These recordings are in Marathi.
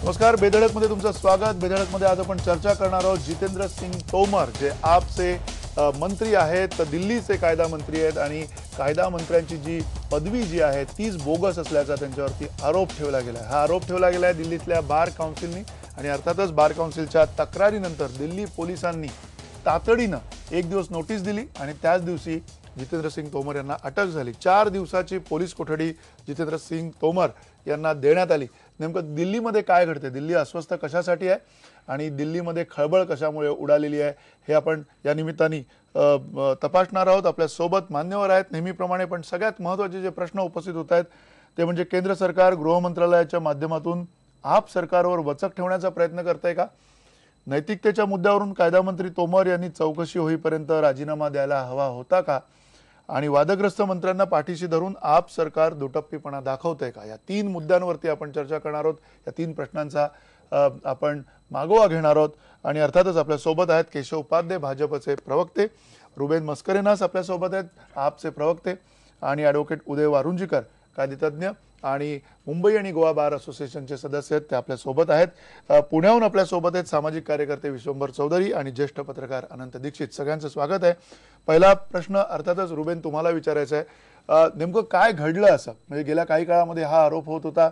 नमस्कार, बेधडकमध्ये तुमचं स्वागत। बेधडकमध्ये आज आपण चर्चा करणार आहोत जितेंद्र सिंग तोमर, जे आपचे मंत्री आहेत, दिल्लीचे कायदा मंत्री आहेत आणि कायदा मंत्र्यांची जी पदवी जी आहे तीच बोगस असल्याचा त्यांच्यावरती आरोप ठेवला गेला आहे। हा आरोप ठेवला गेला आहे दिल्लीतल्या बार काउन्सिलनी आणि अर्थातच बार काउन्सिलच्या तक्रारीनंतर दिल्ली पोलिसांनी तातडीनं एक दिवस नोटीस दिली आणि त्याच दिवशी जितेंद्र सिंग तोमर यांना अटक झाली। 4 दिवसाची पोलीस कोठडी जितेंद्र सिंग तोमर यांना देण्यात आली। नेमकं दिल्लीमध्ये काय घडते, दिल्ली अस्वस्थ कशासाठी आहे आणि दिल्लीमध्ये खळबळ कशामुळे उडालेली आहे हे आपण या निमित्ताने तपासणार आहोत। आपल्या सोबत मान्यवर आहेत नेहमीप्रमाणे, पण सगळ्यात महत्त्वाचे जे प्रश्न उपस्थित होत आहेत ते म्हणजे केंद्र सरकार गृह मंत्रालयाच्या माध्यमातून आप सरकारवर वचक ठेवण्याचा प्रयत्न करते का? नैतिकतेच्या मुद्द्यावरून कायदा मंत्री तोमर यांनी चौकशी होईपर्यंत राजीनामा द्यायला हवा होता का? आणि वादग्रस्त मंत्र्यांना पाठीशी धरून आप सरकार दुटप्पीपणा दाखवते का? या 3 मुद्द्यांवरती आपण चर्चा करणार आहोत। या 3 प्रश्नांचा आपण मागोवा घेणार आहोत आणि अर्थातच आपल्या सोबत आहेत केशव उपाध्ये भाजपचे प्रवक्ते, रुबेन मस्करेनास आपल्या सोबत आहेत आपचे प्रवक्ते आणि ॲडव्होकेट उदय वारुंजीकर कायदेतज्ञ आणि मुंबई आणि गोवा बार असोसिएशनचे सदस्य आहेत, ते आपल्या सोबत आहेत। पुण्याहून आपल्या सोबत आहेत सामाजिक कार्यकर्ते विश्वंभर चौधरी आणि ज्येष्ठ पत्रकार अनंत दीक्षित। सगळ्यांचं स्वागत आहे। पहिला प्रश्न अर्थातच रुबेन तुम्हाला विचारायचा आहे, नेमकं काय घडलं असं? म्हणजे गेल्या काही काळामध्ये हा आरोप होत होता,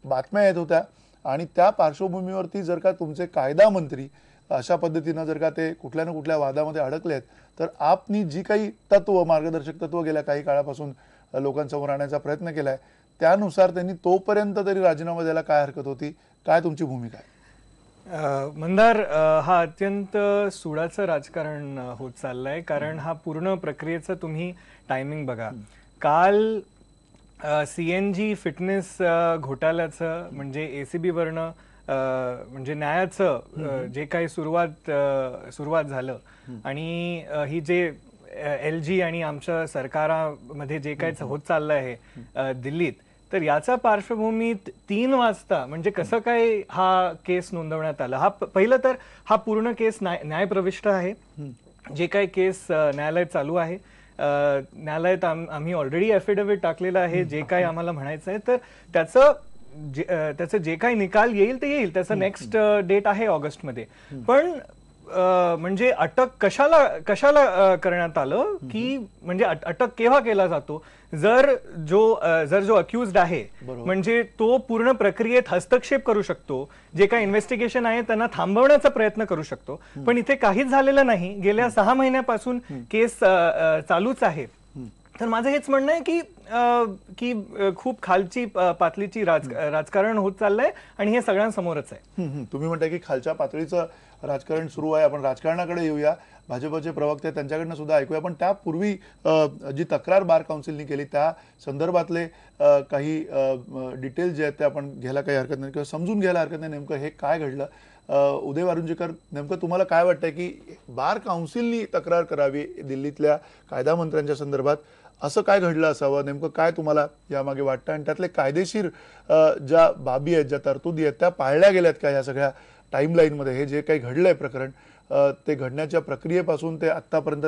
बातम्या येत होत्या आणि त्या पार्श्वभूमीवरती जर का तुमचे कायदा मंत्री अशा पद्धतीनं जर का ते कुठल्या ना कुठल्या वादामध्ये अडकलेत, तर आपनी जी काही तत्व मार्गदर्शक तत्व गेल्या काही काळापासून लोकांसमोर आणण्याचा प्रयत्न केलाय त्यानुसार त्यांनी तोपर्यंत तरी राजीनामा द्यायला काय हरकत होती? काय तुमची भूमिका आहे? मंदार, हा अत्यंत सुडाचं राजकारण होत चाललंय, कारण हा पूर्ण प्रक्रियेचं तुम्ही टायमिंग बघा। काल CNG फिटनेस घोटाळ्याचं म्हणजे ACB वरनं म्हणजे न्यायाचं जे काही सुरुवात झालं आणि ही जे LG आणि आमच्या सरकारामध्ये जे काही होत चाललं आहे दिल्लीत, तर याचा पार्श्वभूमीत 3 वाजता म्हणजे कसं काय हा केस नोंदवण्यात आला? पहिलं तर हा पूर्ण केस न्यायप्रविष्ट आहे। जे काही केस न्यायालयात चालू आहे, न्यायालयात आम्ही ऑलरेडी ॲफिडेव्हिट टाकलेलं आहे जे काही आम्हाला म्हणायचं आहे, तर त्याचं जे काही निकाल येईल ते येईल। त्याचं नेक्स्ट डेट आहे ऑगस्टमध्ये। पण म्हणजे अटक कशाला करण्यात आलं की म्हणजे अटक केव्हा केला जातो जर जो अक्युज्ड आहे म्हणजे तो पूर्ण प्रक्रियेत हस्तक्षेप करू शकतो, जे काही इन्व्हेस्टिगेशन आहे त्यांना थांबवण्याचा प्रयत्न करू शकतो। पण इथे काहीच झालेलं नाही। गेल्या 6 महिन्यापासून केस चालूच आहे। तर माझं हेच म्हणणं आहे की खूप खालची पातळीची राजकारण होत चाललंय आणि हे सगळ्यांसमोरच आहे। तुम्ही म्हणताय की खालच्या पातळीचं राजकारण सुरू आहे। आपण राजकारणाकडे येऊया, भाजपचे प्रवक्ते त्यांच्याकडनं सुद्धा ऐकूया। पण त्यापूर्वी जी तक्रार बार काउन्सिलनी केली त्या संदर्भातले काही डिटेल्स जे आहेत ते आपण घ्यायला काही हरकत नाही किंवा समजून घ्यायला हरकत नाही नेमकं हे काय घडलं। उदय वारुंजीकर, नेमकं तुम्हाला काय वाटतंय की बार काउन्सिलनी तक्रार करावी दिल्लीतल्या कायदा मंत्र्यांच्या संदर्भात? असं काय घडलं असावं? नेमकं काय तुम्हाला यामागे वाटतं आणि त्यातले कायदेशीर ज्या बाबी आहेत, ज्या तरतुदी आहेत त्या पाळल्या गेल्यात का या सगळ्या टाईमलाईनमध्ये? हे जे काही घडलंय प्रकरण ते घडण्याच्या प्रक्रियेपासून ते आत्तापर्यंत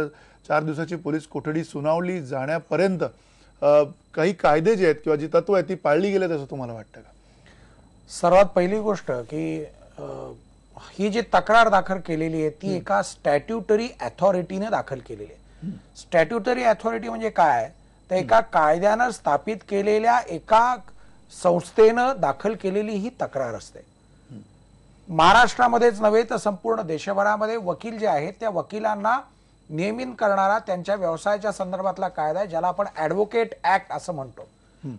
4 दिवसाची पोलीस कोठडी सुनावली जाण्यापर्यंत काही कायदे जे आहेत किंवा जी तत्व आहेत ती पाळली गेलेत असं तुम्हाला वाटतं का? सर्वात पहिली गोष्ट की ही जी तक्रार दाखल केलेली आहे ती एका स्टॅट्युटरी अथॉरिटीने दाखल केलेली आहे। स्टॅट्युटरी अथॉरिटी म्हणजे काय? तर एका कायद्यानं स्थापित केलेल्या एका संस्थेनं दाखल केलेली ही तक्रार असते। महाराष्ट्रामध्येच नव्हे तर संपूर्ण देशभरामध्ये वकील जे आहेत त्या वकिलांना नियमित करणारा त्यांच्या व्यवसायाच्या संदर्भातला कायदा आहे, ज्याला आपण ॲडव्होकेट ऍक्ट असं म्हणतो।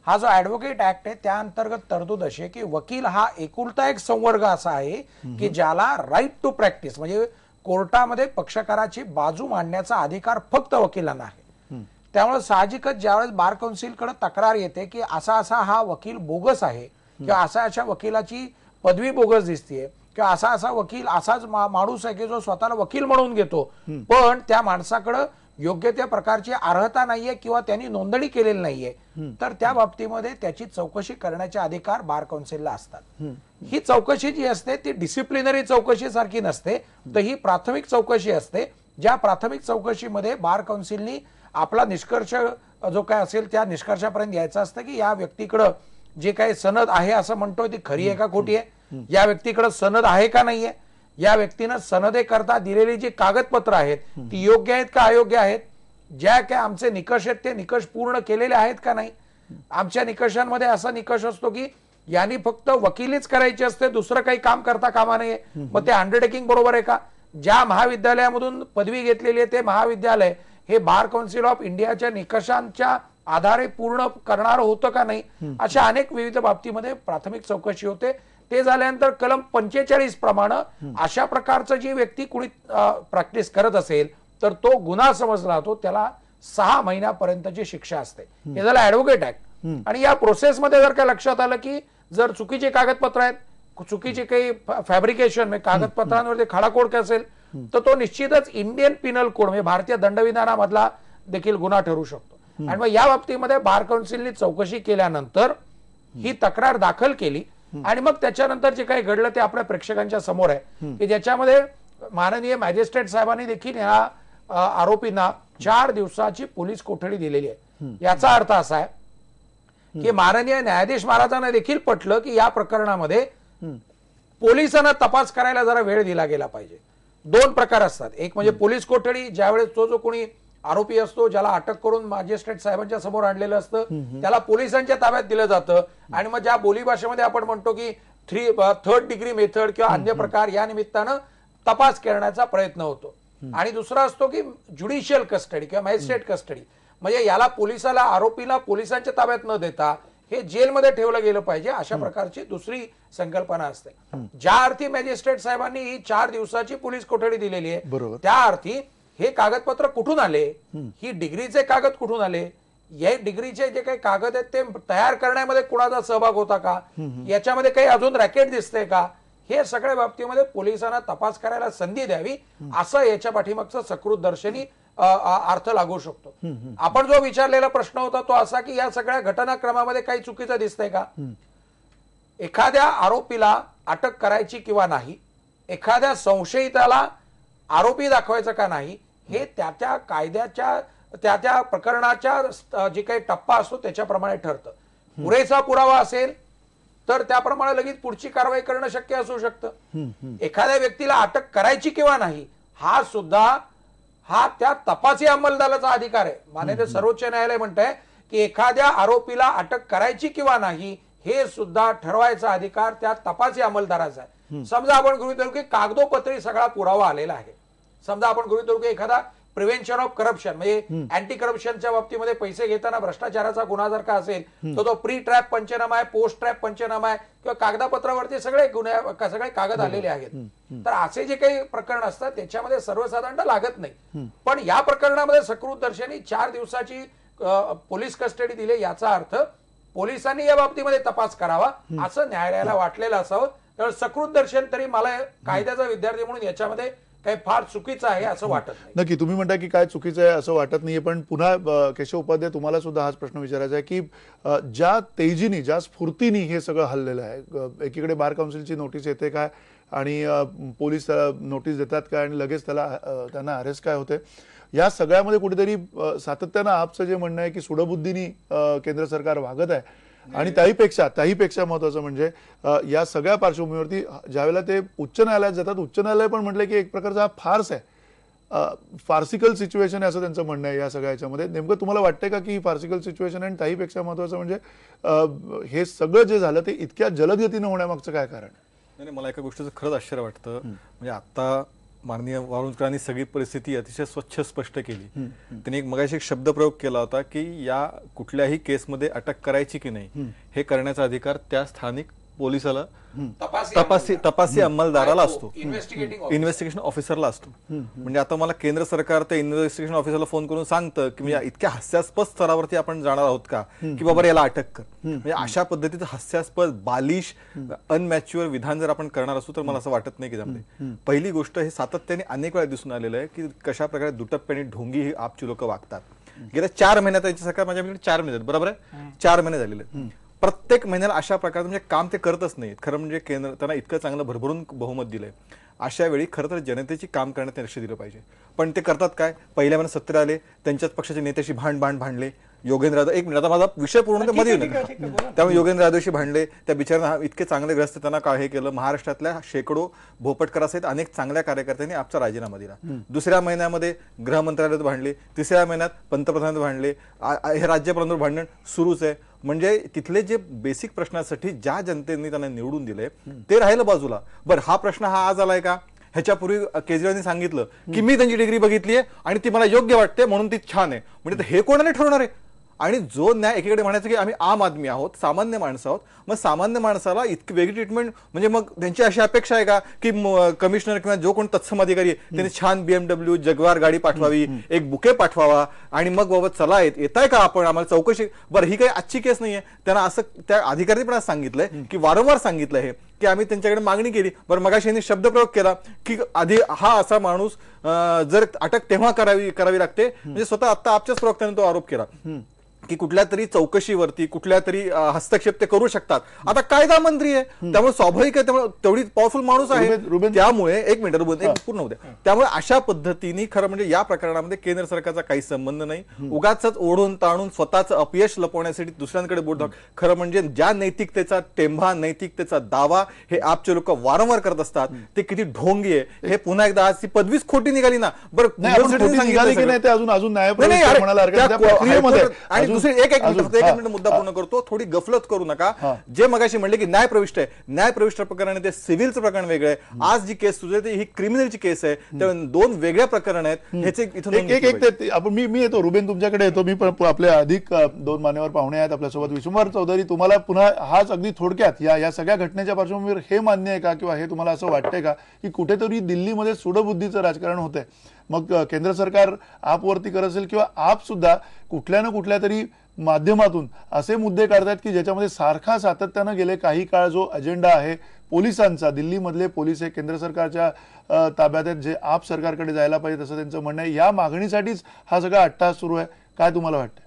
हा जो ॲडव्होकेट ऍक्ट आहे त्या अंतर्गत तरतूद अशी आहे की वकील हा एकुलता एक संवर्ग असा आहे की ज्याला राईट टू प्रॅक्टिस म्हणजे कोर्टामध्ये पक्षकाराची बाजू मांडण्याचा अधिकार फक्त वकिलांना आहे। त्यामुळे साहजिकच ज्यावेळेस बार काउन्सिलकडे तक्रार येते की असा हा वकील बोगस आहे किंवा अशा वकिलाची पदवी बोगस दिसतेय किंवा असा वकील असाच माणूस आहे की जो स्वतःला वकील म्हणून घेतो पण त्या माणसाकडे योग्य त्या प्रकारची अर्हता नाहीये किंवा त्यांनी नोंदणी केलेली नाहीये, तर त्या बाबतीमध्ये त्याची चौकशी करण्याचे अधिकार बार काउन्सिलला असतात। ही चौकशी जी असते ती डिसिप्लिनरी चौकशी सारखी नसते, तर ही प्राथमिक चौकशी असते। ज्या प्राथमिक चौकशीमध्ये बार काउन्सिलनी आपला निष्कर्ष जो काय असेल त्या निष्कर्षापर्यंत यायचं असतं की या व्यक्तीकडे जे काही सनद आहे असं म्हणतोय ती खरी आहे का खोटी आहे, या व्यक्तीकडे सनद आहे का नाहीये, या व्यक्तीनं सनदेकरता दिलेली जी कागदपत्र आहेत ती योग्य आहेत का अयोग्य आहेत, ज्या काय आमचे निकष आहेत ते निकष पूर्ण केलेले आहेत का नाही. आमच्या निकषांमध्ये असा निकष असतो की यांनी फक्त वकिलीच करायची असते, दुसरं काही काम करता कामा नये. मग ते अंडरटेकिंग बरोबर आहे का? ज्या महाविद्यालयामधून पदवी घेतलेली आहे ते महाविद्यालय हे बार काउन्सिल ऑफ इंडियाच्या निकषांच्या आधारे पूर्ण करणार होतं का नाही, अशा अनेक विविध बाबतीमध्ये प्राथमिक चौकशी होते. ते झाल्यानंतर कलम 45 प्रमाणे अशा प्रकारचं जी व्यक्ती कुणी प्रॅक्टिस करत असेल तर तो गुन्हा समजला जातो, त्याला 6 महिन्यापर्यंतची शिक्षा असते. हे झालं ऍडव्होकेट ऍक्ट. आणि या प्रोसेसमध्ये जर काय लक्षात आलं की जर चुकीचे कागदपत्र आहेत, चुकीचे काही फॅब्रिकेशन म्हणजे कागदपत्रांवरती खाडाखोड असेल तर तो निश्चितच इंडियन पिनल कोड म्हणजे भारतीय दंडविधानामधला देखील गुन्हा ठरू शकतो. आणि मग या बाबतीमध्ये बार काउन्सिलने चौकशी केल्यानंतर ही तक्रार दाखल केली आणि मग त्याच्यानंतर जे काही घडलं ते आपल्या प्रेक्षकांच्या समोर आहे की ज्याच्यामध्ये माननीय मॅजिस्ट्रेट साहेबांनी देखील या आरोपींना 4 दिवसाची पोलीस कोठडी दिलेली आहे. याचा अर्थ असा आहे की माननीय न्यायाधीश महाराजांना देखील पटलं की या प्रकरणामध्ये पोलिसांना तपास करायला जरा वेळ दिला गेला पाहिजे. 2 प्रकार असतात, एक म्हणजे पोलीस कोठडी, ज्यावेळेस तो जो कोणी आरोपी असतो ज्याला अटक करून मॅजिस्ट्रेट साहेबांच्या समोर आणलेलं असतं त्याला पोलिसांच्या ताब्यात दिलं जातं आणि मग ज्या बोलीभाषेमध्ये आपण म्हणतो की 3rd डिग्री मेथड किंवा अन्य प्रकार या निमित्तानं तपास करण्याचा प्रयत्न होतो. आणि दुसरा असतो की ज्युडिशियल कस्टडी किंवा मॅजिस्ट्रेट कस्टडी, म्हणजे याला पोलिसाला आरोपीला पोलिसांच्या ताब्यात न देता हे जेलमध्ये ठेवलं गेलं पाहिजे, अशा प्रकारची दुसरी संकल्पना असते. ज्या अर्थी मॅजिस्ट्रेट साहेबांनी ही 4 दिवसाची पोलीस कोठडी दिलेली आहे त्या अर्थी हे कागदपत्र कुठून आले, ही डिग्रीचे कागद कुठून आले, या डिग्रीचे जे काही कागद आहेत ते तयार करण्यामध्ये कुणाचा सहभाग होता का, याच्यामध्ये काही अजून रॅकेट दिसते का, हे सगळ्या बाबतीमध्ये पोलिसांना तपास करायला संधी द्यावी असं याच्या पाठीमागचं सकृत दर्शनी अर्थ लागू शकतो. आपण जो विचारलेला प्रश्न होता तो असा की या सगळ्या घटनाक्रमामध्ये काही चुकीचं दिसतंय का, एखाद्या आरोपीला अटक करायची किंवा नाही, एखाद्या संशयिताला आरोपी दाखवायचं का नाही, हे त्या कायद्याच्या त्या प्रकरणाच्या जे काही टप्पा असतो त्याच्याप्रमाणे ठरतं. पुरेसा पुरावा असेल तर त्याप्रमाणे लगेच पुढची कारवाई करणं शक्य असू शकतं. एखाद्या व्यक्तीला अटक करायची किंवा नाही हा त्या तपासी अंमलदाराचा अधिकार आहे. मान्यता सर्वोच्च न्यायालय म्हणतंय की एखाद्या आरोपीला अटक करायची किंवा नाही हे सुद्धा ठरवायचा अधिकार त्या तपासी अंमलदाराचा आहे. समजा आपण गृहीत धरू की कागदोपत्री सगळा पुरावा आलेला आहे, समजा आपण गृहीत धरू की एखादा प्रिव्हेन्शन ऑफ करप्शन म्हणजे अँटी करप्शनच्या बाबतीमध्ये पैसे घेताना भ्रष्टाचाराचा गुन्हा जर का असेल तर तो प्री ट्रॅप पंचनामा आहे, पोस्ट ट्रॅप पंचनामा आहे किंवा कागदापत्रावरती सगळे सगळे कागद आलेले आहेत. तर असे जे काही प्रकरण असतात त्याच्यामध्ये सर्वसाधारणतः लागत नाही. पण या प्रकरणामध्ये सकृत दर्शनी 4 दिवसाची पोलीस कस्टडी दिली, याचा अर्थ पोलिसांनी या बाबतीमध्ये तपास करावा असं न्यायालयाला वाटलेलं असावं. त्यामुळे सकृत दर्शन तरी मला कायद्याचा विद्यार्थी म्हणून याच्यामध्ये काही फार चुकीचं आहे असं वाटत नाही. नक्की तुम्ही म्हणता की काय चुकीचं आहे असं वाटत नाहीये, पण पुन्हा केशव उपाध्याय तुम्हाला सुद्धा हाच प्रश्न विचारायचा आहे की ज्या तेजीने ज्या स्फूर्तीने हे सगळं हल्लेलं आहे, एकीकडे बार काउन्सिलची नोटीस येते काय आणि पोलीस नोटीस देतात काय आणि लगेच त्यांना अरेस्ट काय होते, या सगळ्यामध्ये कुठेतरी सातत्यानं आपचं जे म्हणणं आहे की सुडबुद्धीने केंद्र सरकार वागत आहे. आणि त्याहीपेक्षा महत्वाचं म्हणजे या सगळ्या पार्श्वभूमीवरती ज्यावेळेला ते उच्च न्यायालयात जातात, उच्च न्यायालय पण म्हटलं की एक प्रकारचा हा फार्स आहे, फार्सिकल सिच्युएशन आहे असं त्यांचं म्हणणं आहे. या सगळ्या याच्यामध्ये नेमकं तुम्हाला वाटतंय का की ही फार्सिकल सिच्युएशन आहे? आणि त्याहीपेक्षा महत्वाचं म्हणजे हे सगळं जे झालं ते इतक्या जलदगतीनं होण्यामागचं काय कारण आहे? नाही, मला एका गोष्टीचं खरंच आश्चर्य वाटतं. म्हणजे आता माननीय वाळुंजकरांनी सगळी परिस्थिती अतिशय स्वच्छ स्पष्ट केली. त्यांनी मगाशी एक शब्दप्रयोग केला होता की या कुठल्याही केसमध्ये अटक करायची की नाही हे करण्याचा अधिकार त्या स्थानिक पोलिसाला तपासी अंमलदाराला असतो, इन्व्हेस्टिगेशन ऑफिसरला असतो. म्हणजे आता मला केंद्र सरकार त्या इन्व्हेस्टिगेशन ऑफिसरला फोन करून सांगतं की म्हणजे इतक्या हास्यास्पद स्तरावरती आपण जाणार आहोत का की बाबा याला अटक कर. म्हणजे अशा पद्धतीचं हास्यास्पद बालिश अनमॅच्युअर विधान जर आपण करणार असू तर मला असं वाटत नाही की त्यामध्ये पहिली गोष्ट हे सातत्याने अनेक वेळा दिसून आलेलं आहे की कशा प्रकारे दुटप्प्याने ढोंगी ही आपची लोक वागतात. गेल्या 4 महिन्यात याची सरकार माझ्याकडे 4 महिने बरोबर आहे, 4 महिने झालेले. प्रत्येक महिन्याला अशा प्रकारचं म्हणजे काम ते करतच नाहीत. खरं म्हणजे केंद्र त्यांना इतकं चांगलं भरभरून बहुमत दिलंय, अशा वेळी खरं तर जनतेची काम करण्यात लक्ष दिलं पाहिजे. पण ते करतात काय, पहिल्या महिन्यात 17 आले, त्यांच्याच पक्षाच्या नेत्याशी भांडले, योगेंद्र यादव, एक मिनिट, आता माझा विषय पूर्ण ठीक आहे, मध्ये ठीक आहे, ठीक आहे, बोला. त्यामुळे योगेंद्र यादवशी भांडले, त्या बिचाऱ्यांना इतके चांगले ग्रस्त, त्यांना काय हे केलं, महाराष्ट्रातल्या शेकडो भोपटकरासहित अनेक चांगल्या कार्यकर्त्यांनी आपचा राजीनामा दिला. दुसऱ्या महिन्यामध्ये गृह मंत्रालयात भांडले, तिसऱ्या महिन्यात पंतप्रधानात भांडले, हे राज्यपालांवर भांडण सुरूच आहे. म्हणजे तिथले जे बेसिक प्रश्नासाठी ज्या जनतेने त्यांना निवडून दिले ते राहिलं बाजूला. बरं, हा प्रश्न हा आज आलाय का? ह्याच्यापूर्वी केजरीवालांनी सांगितलं की मी त्यांची डिग्री बघितली आहे आणि ती मला योग्य वाटते म्हणून ती छान आहे. म्हणजे हे कोणाने ठरवणार आहे? आणि जो न्याय, एकीकडे म्हणायचं की आम्ही आम आदमी आहोत, सामान्य माणसं आहोत, मग सामान्य माणसाला इतकी वेगळी ट्रीटमेंट, म्हणजे मग त्यांची अशी अपेक्षा आहे का की कमिशनर किंवा जो कोण तत्सम अधिकारी आहे त्यांनी छान BMW जगवार गाडी पाठवावी, एक बुके पाठवावा आणि मग बाबा चला येताय का आपण, आम्हाला चौकशी. बरं, ही काही आजची केस नाहीये. त्यांना असं त्या अधिकाऱ्यांनी पण सांगितलंय की वारंवार सांगितलं हे की आम्ही त्यांच्याकडे मागणी केली. बरं, मगाशी यांनी शब्दप्रयोग केला की आधी हा असा माणूस जर अटक तेव्हा करावी लागते, म्हणजे स्वतः आता आपच्याच प्रवक्त्याने तो आरोप केला की कुठल्या तरी चौकशीवरती कुठल्या तरी हस्तक्षेप ते करू शकतात. आता कायदा मंत्री आहे, त्यामुळे स्वाभाविक आहे, त्यामुळे तेवढी पॉवरफुल माणूस आहे. त्यामुळे एक मिनिट रुबेन, एक पूर्ण होत्या. त्यामुळे अशा पद्धतीने खरं म्हणजे या प्रकरणामध्ये केंद्र सरकारचा काही संबंध नाही. उगाच ओढून ताणून स्वतःचं अपयश लपवण्यासाठी दुसऱ्यांकडे बोट दाखव. खरं म्हणजे ज्या नैतिकतेचा टेंभा, नैतिकतेचा दावा हे आपचे लोक वारंवार करत असतात, ते किती ढोंगी आहे. हे पुन्हा एकदा आज ती पदवीच खोटी निघाली ना. बरं, दुसरी एक मिनिट मुद्दा पूर्ण करतो, थोडी गफलत करू नका. जे मगाशी म्हणले की न्याय प्रविष्ट आहे, न्याय प्रविष्ट प्रकरण आहे, ते सिव्हिलचं प्रकरण वेगळं आहे. आज जी केस सुरू आहे ही क्रिमिनलची केस आहे, त्यामुळे दोन वेगळ्या प्रकरण आहेत. ह्याचे इथून आपण मी येतो रुबेन, तुमच्याकडे येतो. मी पण आपले अधिक दोन मान्यवर पाहुणे आहेत आपल्यासोबत. विश्वंभर चौधरी, तुम्हाला पुन्हा हाच अगदी थोडक्यात या सगळ्या घटनेच्या पार्श्वभूमीवर हे मान्य आहे का किंवा हे तुम्हाला असं वाटतंय का की कुठेतरी दिल्लीमध्ये सूडबुद्धीचं राजकारण होतंय? मग केंद्र सरकार आपवरती करत असेल किंवा आप सुद्धा कुठल्या ना कुठल्या तरी माध्यमातून असे मुद्दे काढतात की ज्याच्यामध्ये सारखा सातत्यानं गेले काही काळ जो अजेंडा आहे पोलिसांचा, दिल्लीमधले पोलीस हे केंद्र सरकारच्या ताब्यात आहेत, जे आप सरकारकडे जायला पाहिजे तसं त्यांचं म्हणणं आहे. या मागणीसाठीच हा सगळा अट्टहास सुरू आहे. काय तुम्हाला वाटतं?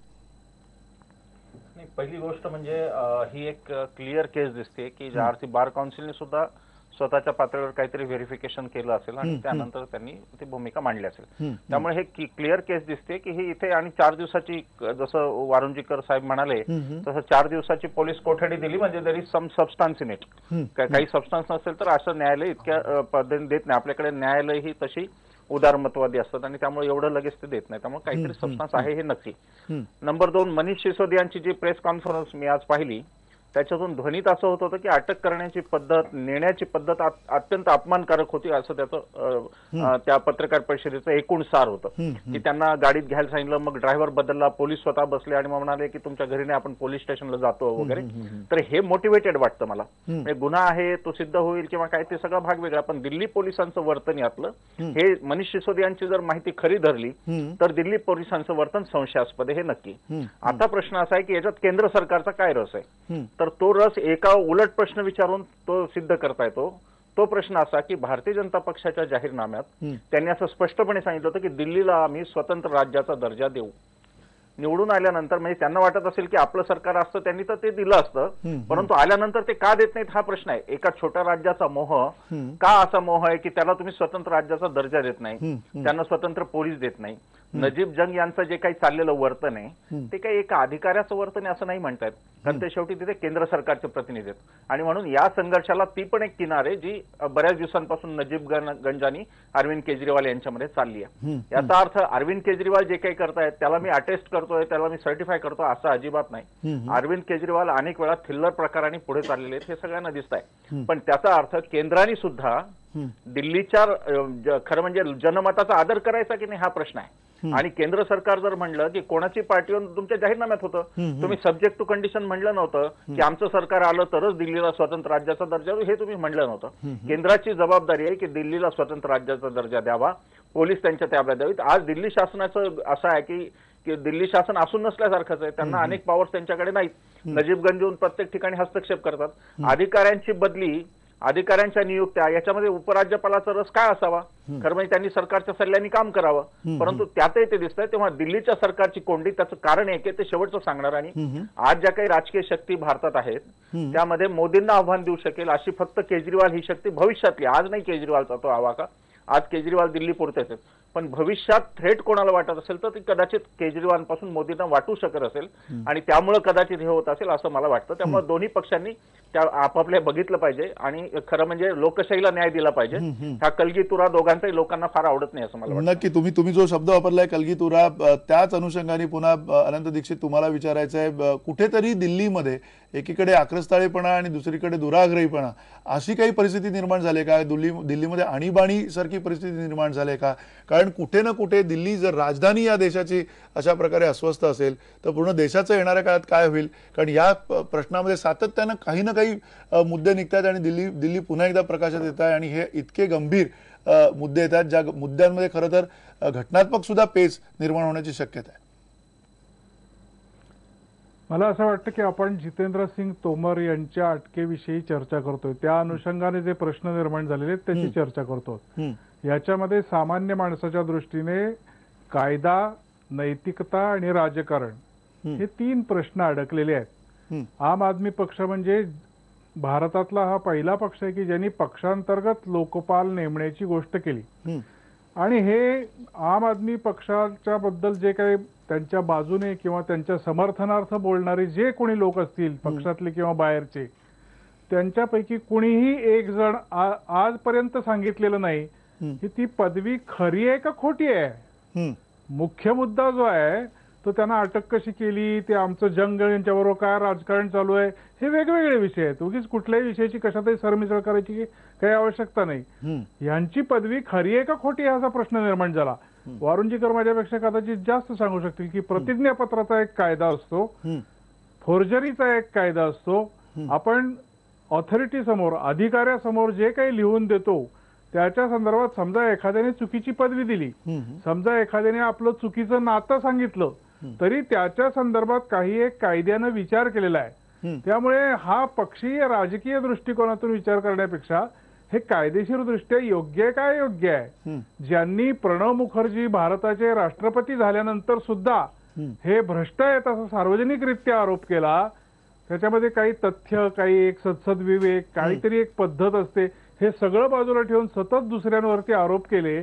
नाही, पहिली गोष्ट म्हणजे ही एक क्लिअर केस दिसते की आरती बार काउन्सिलने सुद्धा स्वतःच्या पातळीवर काहीतरी व्हेरिफिकेशन केलं असेल आणि त्यानंतर त्यांनी ती भूमिका मांडली असेल. त्यामुळे हे क्लिअर केस दिसते की ही इथे आणि 4 दिवसाची, जसं वारुंजीकर साहेब म्हणाले तसं 4 दिवसाची पोलीस कोठडी दिली म्हणजे there is some substance in it. काही सबस्टन्स नसेल तर असं न्यायालय इतक्या पद्धतीने देत नाही. आपल्याकडे न्यायालय ही तशी उदारमतवादी असतात आणि त्यामुळे एवढं लगेच ते देत नाही. त्यामुळे काहीतरी सबस्टन्स आहे हे नक्की. नंबर 2, मनीष सिसोदियांची जी प्रेस कॉन्फरन्स मी आज पाहिली त्याच्यातून ध्वनीत असं होत होतं की अटक करण्याची पद्धत, नेण्याची पद्धत अत्यंत अपमानकारक होती, असं त्याचं त्या पत्रकार परिषदेचं एकूण सार होतं. की त्यांना गाडीत घ्यायला सांगितलं, मग ड्रायव्हर बदलला, पोलीस स्वतः बसले आणि मग म्हणाले की तुमच्या घरी नाही, आपण पोलीस स्टेशनला जातो वगैरे. तर हे मोटिवेटेड वाटतं मला. म्हणजे गुन्हा आहे तो सिद्ध होईल किंवा काय ते सगळा भाग वेगळा, पण दिल्ली पोलिसांचं वर्तन यातलं, हे मनीष सिसोदियांची जर माहिती खरी धरली तर दिल्ली पोलिसांचं वर्तन संशयास्पद आहे, हे नक्की. आता प्रश्न असा आहे की याच्यात केंद्र सरकारचा काय रस आहे? तर तो रस एका उलट प्रश्न विचारून तो सिद्ध करता येतो. तो प्रश्न असा की भारतीय जनता पक्षाच्या जाहीरनाम्यात त्यांनी असं स्पष्टपणे सांगितलं होतं की दिल्लीला आम्ही स्वतंत्र राज्याचा दर्जा देऊ. निवडून आल्यानंतर म्हणजे त्यांना वाटत असेल की आपलं सरकार असतं त्यांनी तर ते दिलं असतं, परंतु आल्यानंतर ते का देत नाहीत हा प्रश्न आहे. एका छोट्या राज्याचा मोह का असा मोह आहे की त्याला तुम्ही स्वतंत्र राज्याचा दर्जा देत नाही, त्यांना स्वतंत्र पोलीस देत नाही. नजीब जंग यांचं जे काही चाललेलं वर्तन आहे ते काही एका अधिकाऱ्याचं वर्तन आहे असं नाही म्हणतायत, कारण ते शेवटी तिथे केंद्र सरकारचे प्रतिनिधी आहेत. आणि म्हणून या संघर्षाला ती पण एक किनार आहे जी बऱ्याच दिवसांपासून नजीब गंज आणि अरविंद केजरीवाल यांच्यामध्ये चालली आहे. याचा अर्थ अरविंद केजरीवाल जे काही करतायत त्याला मी अटेस्ट करतोय, त्याला मी सर्टिफाय करतो असं अजिबात नाही. अरविंद केजरीवाल अनेक वेळा थिल्लर प्रकाराने पुढे चाललेले आहेत हे सगळ्यांना दिसत आहे. पण त्याचा अर्थ केंद्राने सुद्धा दिल्लीच्या खरं म्हणजे जनमताचा आदर करायचा की नाही हा प्रश्न आहे. आणि केंद्र सरकार जर म्हणलं की कोणाची पार्टी तुमच्या जाहीरनाम्यात होतं, तुम्ही सब्जेक्ट टू कंडिशन म्हणलं नव्हतं की आमचं सरकार आलं तरच दिल्लीला स्वतंत्र राज्याचा दर्जा हे तुम्ही म्हणलं नव्हतं. केंद्राची जबाबदारी आहे की दिल्लीला स्वतंत्र राज्याचा दर्जा द्यावा, पोलीस त्यांच्या ताब्यात द्यावीत. आज दिल्ली शासनाचं असं आहे की दिल्ली शासन असून नसल्यासारखंच आहे, त्यांना अनेक पॉवर्स त्यांच्याकडे नाहीत. नजीबगंज येऊन प्रत्येक ठिकाणी हस्तक्षेप करतात. अधिकाऱ्यांची बदली, अधिकाऱ्यांच्या नियुक्त्या याच्यामध्ये उपराज्यपालाचा रस काय असावा? खरं म्हणजे त्यांनी सरकारच्या सल्ल्याने काम करावं, परंतु त्यातही ते दिसतंय. तेव्हा दिल्लीच्या सरकारची कोंडी त्याचं कारण एक आहे, ते शेवटचं सांगणार. आणि आज ज्या काही राजकीय शक्ती भारतात आहेत त्यामध्ये मोदींना आव्हान देऊ शकेल अशी फक्त केजरीवाल ही शक्ती भविष्यातली, आज नाही केजरीवालचा तो आवाका, आज केजरीवाल दिल्ली पुरतेच आहेत, पण भविष्यात थ्रेट कोणाला वाटत असेल तर ती कदाचित केजरीवालपासून मोदींना वाटू शकत असेल आणि त्यामुळे कदाचित हे होत असेल असं मला वाटतं. त्यामुळे दोन्ही पक्षांनी त्या आपापल्या बघितलं पाहिजे आणि खरं म्हणजे लोकशाहीला न्याय दिला पाहिजे. हा कलगीतुरा दोघांचाही लोकांना फार आवडत नाही असं मला वाटतं. नक्की तुम्ही जो शब्द वापरलाय कलगीतुरा, त्याच अनुषंगाने पुन्हा अनंत दीक्षित तुम्हाला विचारायचं आहे, कुठेतरी दिल्लीमध्ये एकीकडे आक्रस्ताळेपणा आणि दुसरीकडे दुराग्रहीपणा अशी काही परिस्थिती निर्माण झाली का? दिल्लीमध्ये आणीबाणी सारखी परिस्थिती निर्माण झाली का? कारण कुठे ना कुठे दिल्ली जर राजधानी या देशाची अशा प्रकारे अस्वस्थ असेल तर पूर्ण देशाचं येणाऱ्या काळात काय होईल? कारण या प्रश्नामध्ये सातत्यानं काही ना काही मुद्दे निघतात आणि दिल्ली पुन्हा एकदा प्रकाशात येत आहे आणि हे इतके गंभीर मुद्दे येतात ज्या मुद्द्यांमध्ये खरं तर घटनात्मक सुद्धा पेच निर्माण होण्याची शक्यता आहे. मला असं वाटतं की आपण जितेंद्र सिंग तोमर यांच्या अटकेविषयी चर्चा करतोय, त्या अनुषंगाने जे प्रश्न निर्माण झालेले आहेत त्याची चर्चा करतोय. याच्यामध्ये सामान्य माणसाच्या दृष्टीने कायदा, नैतिकता आणि राजकारण हे 3 प्रश्न अडकलेले आहेत. आम आदमी पक्ष म्हणजे भारतातला हा पहिला पक्ष आहे की ज्यांनी पक्षांतर्गत लोकपाल नेमण्याची गोष्ट केली आणि हे आम आदमी पक्षाच्या बद्दल जे काही त्यांच्या बाजूने किंवा त्यांच्या समर्थनार्थ बोलणारे जे कोणी लोक असतील पक्षातले किंवा बाहेरचे, त्यांच्यापैकी कुणीही एक जण आजपर्यंत सांगितलेलं नाही की ती पदवी खरी आहे का खोटी आहे. मुख्य मुद्दा जो आहे तो त्यांना अटक कशी केली, ते आमचं जंग यांच्याबरोबर काय राजकारण चालू आहे, हे वेगवेगळे विषय आहेत. उगीच कुठल्याही विषयाची कशातही सरमिसळ करायची काही आवश्यकता नाही. यांची पदवी खरी आहे का खोटी आहे असा प्रश्न निर्माण झाला. वारुंजीकर माझ्यापेक्षा कदाचित जास्त सांगू शकतील की प्रतिज्ञापत्राचा एक कायदा असतो, फोर्जरीचा एक कायदा असतो. आपण ऑथॉरिटी समोर, अधिकाऱ्यासमोर जे काही लिहून देतो त्याच्या संदर्भात समजा एखाद्याने चुकीची पदवी दिली, समजा एखाद्याने आपलं चुकीचं नातं सांगितलं, तरी त्याच्या संदर्भात काही एक कायद्यानं विचार केलेला आहे. त्यामुळे हा पक्षीय राजकीय दृष्टिकोनातून विचार करण्यापेक्षा हे कायदेशीर दृष्ट्या योग्य आहे काय योग्य आहे. ज्यांनी प्रणव मुखर्जी भारताचे राष्ट्रपती झाल्यानंतर सुद्धा हे भ्रष्ट आहेत असा सार्वजनिकरित्या आरोप केला, त्याच्यामध्ये काही तथ्य, काही एक सद्सद्विवेक, काहीतरी एक पद्धत असते, हे सगळं बाजूला ठेवून सतत दुसऱ्यांवरती आरोप केले.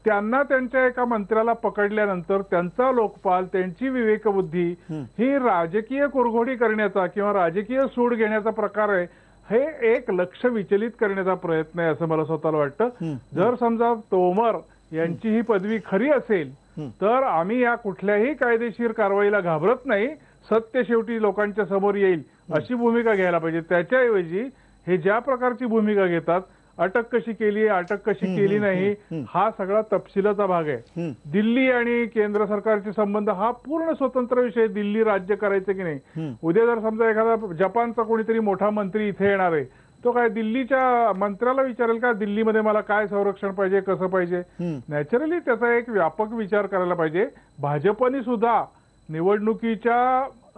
त्यांना त्यांच्या एका मंत्र्याला पकडल्यानंतर त्यांचा लोकपाल, त्यांची विवेकबुद्धी ही राजकीय कुरघोडी करण्याचा किंवा राजकीय सूड घेण्याचा प्रकार आहे. हे एक लक्ष विचलित करण्याचा प्रयत्न आहे असं मला स्वतःला वाटतं. जर समजा तोमर यांची ही पदवी खरी असेल तर आम्ही या कुठल्याही कायदेशीर कारवाईला घाबरत नाही, सत्य शेवटी लोकांच्या समोर येईल अशी भूमिका घ्यायला पाहिजे. त्याच्याऐवजी हे ज्या प्रकारची भूमिका घेतात, अटक कशी केली, अटक कशी केली नाही, हा सगळा तपशिलाचा भाग आहे. दिल्ली आणि केंद्र सरकारचे संबंध हा पूर्ण स्वतंत्र विषय. दिल्ली राज्य करायचं की नाही, उद्या जर समजा एखादा जपानचा कोणीतरी मोठा मंत्री इथे येणार आहे, तो काय दिल्लीच्या मंत्र्याला विचारेल का दिल्लीमध्ये मला काय संरक्षण पाहिजे, कसं पाहिजे? नॅचरली त्याचा एक व्यापक विचार करायला पाहिजे. भाजपने सुद्धा निवडणुकीच्या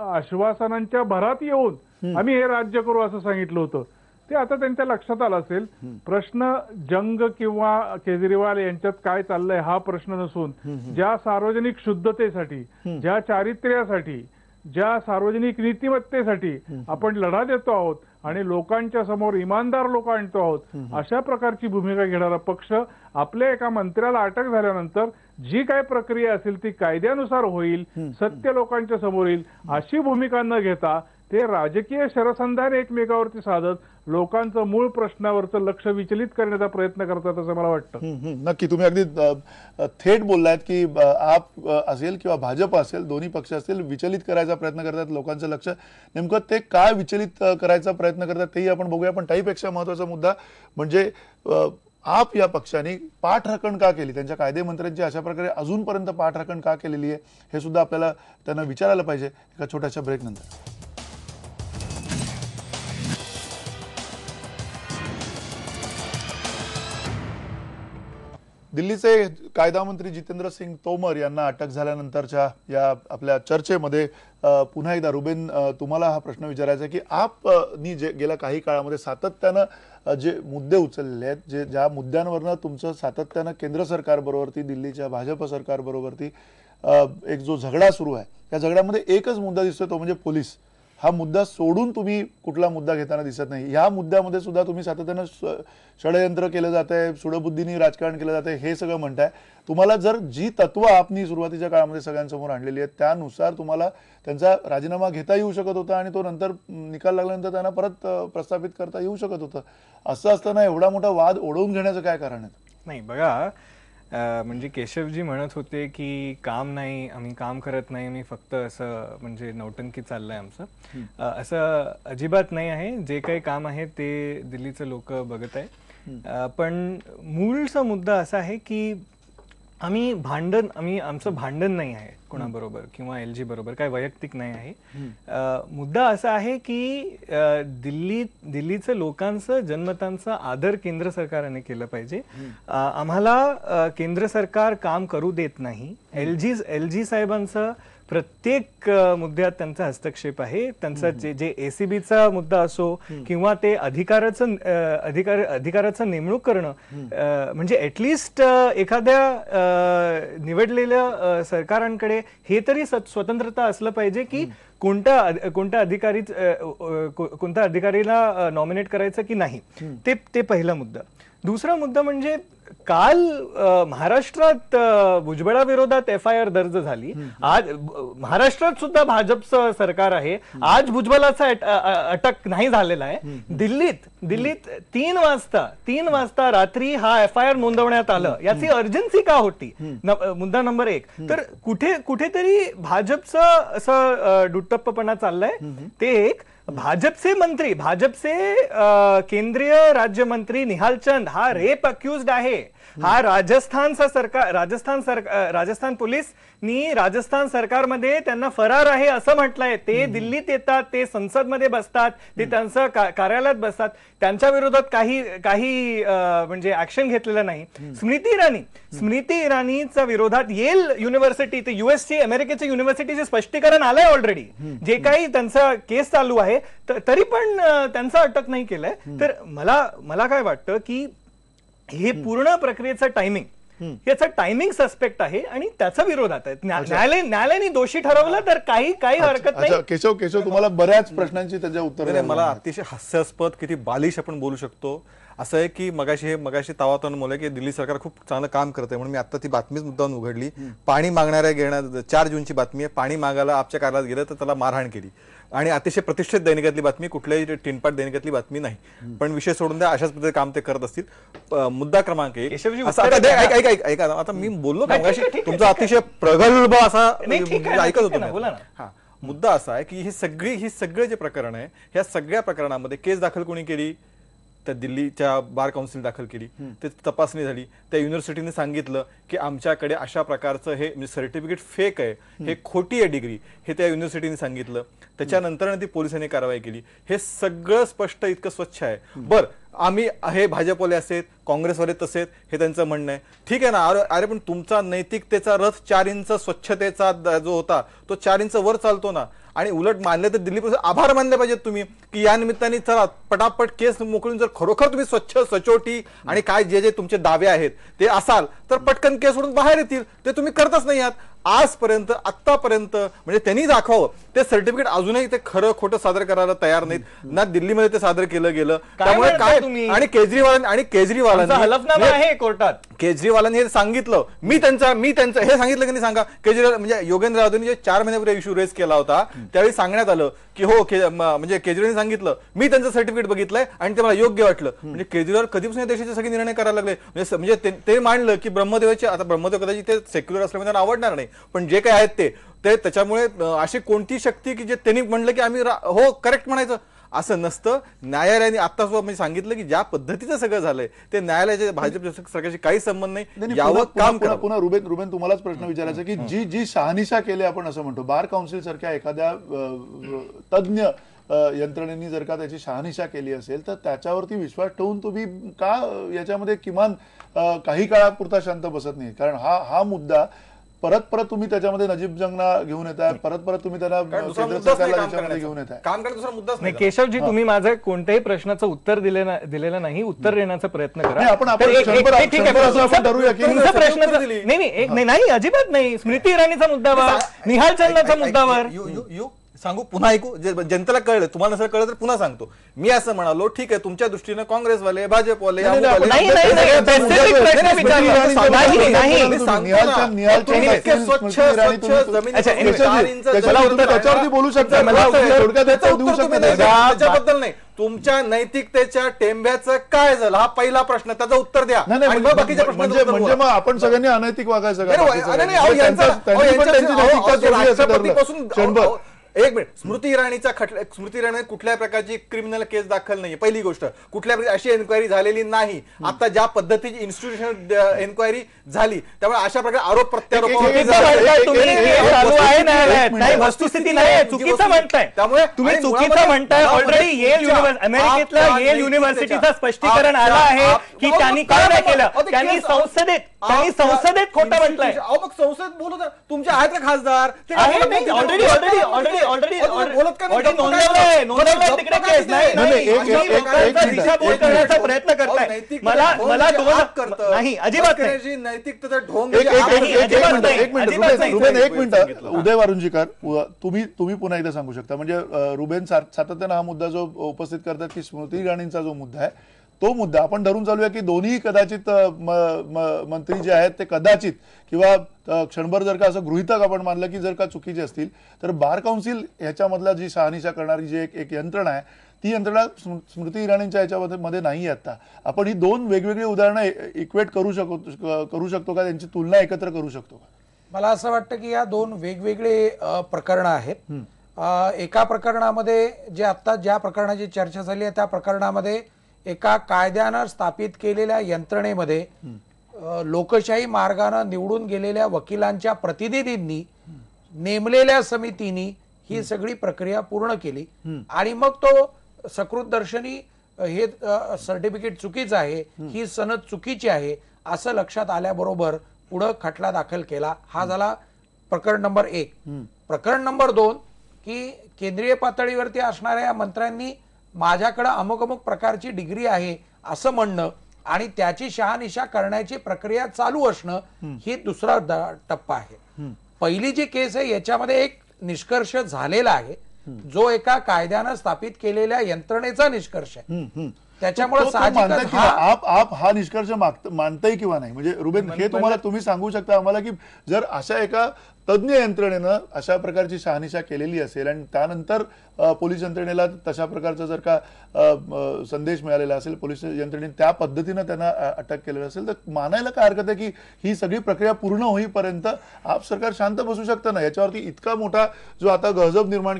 आश्वासनांच्या भरात येऊन आम्ही हे राज्य करू असं सांगितलं होतं. ते आता त्यांच्या लक्षात आलं असेल. प्रश्न जंग किंवा केजरीवाल यांच्यात काय चाललंय हा प्रश्न नसून ज्या सार्वजनिक शुद्धतेसाठी, ज्या चारित्र्यासाठी, ज्या सार्वजनिक नीतिमत्तेसाठी आपण लढा देतो आहोत आणि लोकांच्या समोर इमानदार लोक आणतो आहोत, अशा प्रकारची भूमिका घेणारा पक्ष आपल्या एका मंत्र्याला अटक झाल्यानंतर जी काय प्रक्रिया असेल ती कायद्यानुसार होईल, सत्य लोकांच्या समोर येईल अशी भूमिका न घेता ते राजकीय शरसंधान एकमेकावरती साधत लोकांचं मूळ प्रश्नावरचं लक्ष विचलित करण्याचा प्रयत्न करतात असं मला वाटतं. नक्की तुम्ही अगदी थेट बोललात की आप असेल किंवा भाजप असेल, दोन्ही पक्ष असतील, विचलित करायचा प्रयत्न करतात लोकांचं लक्ष. नेमकं ते काय विचलित करायचा प्रयत्न करतात तेही आपण बघूया. पण त्याहीपेक्षा महत्वाचा मुद्दा म्हणजे आप या पक्षाने पाठराखण का केली, त्यांच्या कायदेमंत्र्यांची अशा प्रकारे अजूनपर्यंत पाठराखण का केलेली आहे हे सुद्धा आपल्याला त्यांना विचारायला पाहिजे एका छोट्याशा ब्रेक नंतर. दिल्लीचे कायदा मंत्री जितेंद्र सिंग तोमर यांना अटक झाल्यानंतरच्या या आपल्या चर्चेमध्ये पुन्हा एकदा रुबेन तुम्हाला हा प्रश्न विचारायचा आहे की आपनी जे गेल्या काही काळामध्ये सातत्यानं जे मुद्दे उचललेले आहेत, ज्या मुद्द्यांवरनं तुमचं सातत्यानं केंद्र सरकारबरोबरती, दिल्लीच्या भाजप सरकारबरोबरती एक जो झगडा सुरू आहे, या झगड्यामध्ये एकच मुद्दा दिसतोय तो म्हणजे पोलीस. हा मुद्दा सोडून तुम्ही कुठला मुद्दा घेताना दिसत नाही. ह्या मुद्द्यामध्ये सुद्धा तुम्ही सातत्यानं षडयंत्र केलं जात आहे, सुडबुद्धीने राजकारण केलं जात आहे, हे सगळं म्हणताय. तुम्हाला जर जी तत्व आपली सुरुवातीच्या काळामध्ये सगळ्यांसमोर आणलेली आहेत त्यानुसार तुम्हाला त्यांचा राजीनामा घेता येऊ शकत होता आणि तो नंतर निकाल लागल्यानंतर त्यांना परत प्रस्थापित करता येऊ शकत होतं. असं असताना एवढा मोठा वाद ओढवून घेण्याचं काय कारण आहे? नाही बघा, म्हणजे केशवजी म्हणत होते की काम नाही, आम्ही काम करत नाही, मी फक्त असं म्हणजे नौटंकी चाललंय आमचं. असं अजिबात नाही आहे. जे काही काम आहे ते दिल्लीचे लोक बघत आहे. पण मूळचा मुद्दा असा आहे की आमचं भांडण नाही आहे कोणाबरोबर किंवा LG बरोबर, काय वैयक्तिक नाही आहे. मुद्दा असा आहे की दिल्लीचं लोकांचं जनमतांचा आदर केंद्र सरकारने केलं पाहिजे. आम्हाला केंद्र सरकार काम करू देत नाही. LG साहेबांचं प्रत्येक मुद्द्यात त्यांचा हस्तक्षेप आहे. त्यांचा जे ACBचा मुद्दा असो किंवा ते अधिकाराचं नेमणूक करणं, म्हणजे ऍटलिस्ट एखाद्या निवडलेल्या सरकारांकडे हे तरी स्वतंत्रता असलं पाहिजे की कोणत्या अधिकारीला नॉमिनेट करायचं की नाही. ते पहिला मुद्दा. दुसरा मुद्दा म्हणजे काल महाराष्ट्रात भुजबळाविरोधात FIR दर्ज झाली. आज महाराष्ट्रात सुद्धा भाजपचं सरकार आहे. आज भुजबळाचा अटक नाही झालेला आहे. दिल्लीत 3 वाजता रात्री हा FIR नोंदवण्यात आलं. याची अर्जन्सी का होती? मुद्दा नंबर 1. तर कुठेतरी भाजपचं असं दुटप्पपणा चाललाय. ते एक. भाजपचे केंद्रीय राज्यमंत्री निहाल चंद हा रेप अक्युज्ड आहे. हा राजस्थान पोलीसनी राजस्थान सरकारमध्ये त्यांना फरार आहे असं म्हटलंय. ते दिल्लीत येतात, ते संसदमध्ये बसतात, ते त्यांचं कार्यालयात बसतात. त्यांच्या विरोधात काही म्हणजे ऍक्शन घेतलेलं नाही. स्मृती इराणीच्या विरोधात येल युनिव्हर्सिटी, ते USC अमेरिकेच्या युनिव्हर्सिटीचे स्पष्टीकरण आलंय ऑलरेडी. जे काही त्यांचा केस चालू आहे तरी पण त्यांचा अटक नाही केलंय. तर मला काय वाटतं की हे पूर्ण प्रक्रियेचं याचा टायमिंग सस्पेक्ट आहे आणि त्याचा विरोधात आहे. न्यायालयाने दोषी ठरवलं तर काही हरकत नाही. केशव तुम्हाला बऱ्याच प्रश्नांची त्याच्या उत्तर मला अतिशय हास्यास्पद, किती बालिश आपण बोलू शकतो असं आहे की मगाशी तावातून बोलले की दिल्ली सरकार खूप चांगलं काम करते म्हणून मी आता ती बातमीच मुद्दाहून उघडली. पाणी मागणाऱ्या 4 जूनची बातमी आहे. पाणी मागायला आपच्या कार्यालयात गेलं तर त्याला मारहाण केली आणि अतिशय प्रतिष्ठित दैनिकातली बातमी, कुठल्याही टिनपाट दैनिकातली बातमी नाही. पण विषय सोडून द्या, अशाच पद्धतीने काम ते करत असतील. मुद्दा क्रमांक 1. ऐका आता मी बोललो तुमचा अतिशय प्रगल्भ असा ऐकत होतो. हा मुद्दा असा आहे की ही सगळे जे प्रकरण आहे, ह्या सगळ्या प्रकरणामध्ये केस दाखल कोणी केली? त्या दिल्लीच्या बार काउन्सिल दाखल केली. ते तपासणी झाली. त्या युनिव्हर्सिटीने सांगितलं की आमच्याकडे अशा प्रकारचं हे सर्टिफिकेट फेक आहे, हे खोटी आहे डिग्री, हे त्या युनिव्हर्सिटीने सांगितलं. त्याच्यानंतर ती पोलिसांनी कारवाई केली. हे सगळं स्पष्ट, इतकं स्वच्छ आहे. बरं, आम्ही हे भाजपवाले असेल, काँग्रेसवाले तसेच, हे त्यांचं म्हणणं आहे. ठीक आहे ना. अरे पण तुमचा नैतिकतेचा रथ 4 इंच स्वच्छतेचा जो होता तो 4 इंच वर चालतो ना. आणि उलट मानले तर दिल्ली पोलीस आभार मानले पाहिजेत तुम्ही की या निमित्ताने चला पटापट केस मोकळून, जर खरोखर तुम्ही स्वच्छ सचोटी आणि काय जे तुमचे दावे आहेत ते असाल तर पटकन केस सोडून बाहेर येतील. ते तुम्ही करतच नाही आहात आजपर्यंत, आतापर्यंत. म्हणजे त्यांनी दाखवावं ते सर्टिफिकेट. अजूनही ते खरं खोटं सादर करायला तयार नाहीत ना. दिल्लीमध्ये ते सादर केलं गेलं. त्यामुळे काय आणि केजरीवालांनी हलफनामा आहे कोर्टात. केजरीवालांनी हे सांगितलं. मी त्यांचं हे सांगितलं की नाही सांगा. केजरीवाल म्हणजे योगेंद्र राऊतांनी जे 4 महिन्यापूर्वी इश्यू रेस केला होता त्यावेळी सांगण्यात आलं की हो म्हणजे केजरीवालांनी सांगितलं मी त्यांचं सर्टिफिकेट बघितलंय आणि ते मला योग्य वाटलं. म्हणजे केजरीवाल कधीपासून देशाचे सगळे निर्णय करायला लागले. म्हणजे ते मांडलं की ब्रह्मदेवाचे, आता ब्रह्मदेव कदाचित ते सेक्युलर असल्यामुळे त्यांना आवडणार नाही, पण जे काय आहेत ते त्याच्यामुळे अशी कोणती शक्ती की जे त्यांनी म्हणलं की आम्ही हो करेक्ट म्हणायचं असं नसतं. न्यायालयाने आता म्हणजे सांगितलं की ज्या पद्धतीचं सगळं झालंय ते न्यायालयाच्या भाजप सरकारशी काही संबंध नाही. यावं काम करा. पुन्हा रुबेन तुम्हालाच प्रश्न विचारायचा की जी शहानिशा केली आपण असं म्हणतो, बार काउन्सिल सारख्या एखाद्या तज्ञ यंत्रणेनी जर का त्याची शहानिशा केली असेल तर त्याच्यावरती विश्वास ठेवून तुम्ही का याच्यामध्ये किमान काही काळापुरता शांत बसत नाही? कारण हा मुद्दा परत तुम्ही त्याच्यामध्ये नजीब जंगना घेऊन येताय, परत तुम्ही त्याला केंद्र सरकारला त्याच्यामध्ये घेऊन येताय. काम करण्याचा दुसरा मुद्दाच नाही. केशवजी, तुम्ही माझं कोणत्याही प्रश्नाचं उत्तर दिलेलं नाही. उत्तर देण्याचा प्रयत्न करा. नाही, अजिबात नाही. स्मृती इराणीचा मुद्द्यावर, निहाल चंदाच्या मुद्द्यावर सांगू पुन्हा ऐकू, जे जनतेला कळलं, तुम्हाला नसेल कळलं तर पुन्हा सांगतो. मी असं म्हणालो, ठीक आहे तुमच्या दृष्टीने काँग्रेसवाले, भाजपवाले, नाही, नाही, नाही, specific प्रश्न विचारला. नाही, त्याच्यावरती बोलू शकता, त्याच्याबद्दल नाही. तुमच्या नैतिकतेच्या टेंब्याचं काय झालं, हा पहिला प्रश्न, त्याचं उत्तर द्या. बाकीच्या म्हणजे मग आपण सगळ्यांनी अनैतिक वागायचं का? एक मिनिट, स्मृती इराणी कुठल्याही प्रकारची क्रिमिनल केस दाखल नाहीये, पहिली गोष्ट. कुठल्या प्रकारची अशी एन्क्वायरी झालेली नाही. आता ज्या पद्धतीची इन्स्टिट्यूशनल एन्क्वायरी झाली, त्यामुळे अशा प्रकारे आरोप प्रत्यारोप वस्तुस्थिती नाही, चुकीचं म्हणताय. त्यामुळे तुम्ही चुकीचं म्हणताय. ऑलरेडी अमेरिकेतला येल युनिव्हर्सिटीचं स्पष्टीकरण आलं आहे की त्यांनी काय नाही केलं, त्यांनी संसदेत खोटं म्हटलंय. मग संसदेत बोलू द्या, तुमचे आहेत का खासदार? ऑलरेडी नोंदवलंय तिकडे केस. करण्याचा प्रयत्न करताय. मला नाही, अजिबात नाही. नैतिकतेचा ढोंग. एक मिनिट उदय वारुंजीकर, तुम्ही पुन्हा एकदा सांगू शकता. म्हणजे रुबेन सातत्यानं हा मुद्दा जो उपस्थित करतात की स्मृती इराणींचा जो मुद्दा आहे, तो मुद्दा आपण धरून चालूया की दोन्ही कदाचित मंत्री जे आहेत ते कदाचित किंवा क्षणभर जर का असं गृहीतक आपण मानलं की जर का चुकीचे असतील, तर बार काउन्सिल ह्याच्यामधला जी शहानिशा करणारी जी एक यंत्रणा आहे, ती यंत्रणा स्मृती इराणींच्या ह्याच्यामध्ये नाही. आता आपण ही दोन वेगवेगळी उदाहरणं इक्वेट करू शकतो का? त्यांची तुलना एकत्र करू शकतो का? मला असं वाटतं की या दोन वेगवेगळे प्रकरणं आहेत. एका प्रकरणामध्ये जे आता ज्या प्रकरणाची चर्चा झाली आहे, त्या प्रकरणामध्ये एका कायद्यानं स्थापित केलेल्या यंत्रणेमध्ये लोकशाही मार्गानं निवडून गेलेल्या वकिलांच्या प्रतिनिधींनी नेमलेल्या समितीनी ही सगळी प्रक्रिया पूर्ण केली आणि मग तो सकृत दर्शनी हे सर्टिफिकेट चुकीचं आहे, ही सनद चुकीची आहे असं लक्षात आल्याबरोबर पुढे खटला दाखल केला. हा झाला प्रकरण नंबर 1. प्रकरण नंबर 2 की केंद्रीय पातळीवरती असणाऱ्या मंत्र्यांनी माझ्याकडे अमुक अमुक प्रकारची डिग्री आहे असं म्हणणं आणि त्याची शहानिशा करण्याची प्रक्रिया चालू असणं, ही दुसरा टप्पा आहे. पहिली जी केस आहे याच्यामध्ये एक निष्कर्ष झालेला आहे, जो एका कायद्यानं स्थापित केलेल्या यंत्रणेचा निष्कर्ष आहे. त्याच्यामुळे साहजिकच आप हा निष्कर्ष मानताय किंवा नाही? म्हणजे रुबेन, हे तुम्ही सांगू शकता आम्हाला की जर अशा एका तज्ञ यंत्रणेनं अशा प्रकारची शहानिशा केलेली असेल आणि त्यानंतर पोलीस यंत्रणेला तशा प्रकारचा जर का संदेश मिळालेला असेल, पोलीस यंत्रणेने त्या पद्धतीनं त्यांना अटक केलेलं असेल, तर मानायला काय हरकत आहे की ही सगळी प्रक्रिया पूर्ण होईपर्यंत आप सरकार शांत बसू शकतं ना? याच्यावरती इतका मोठा जो आता गजब निर्माण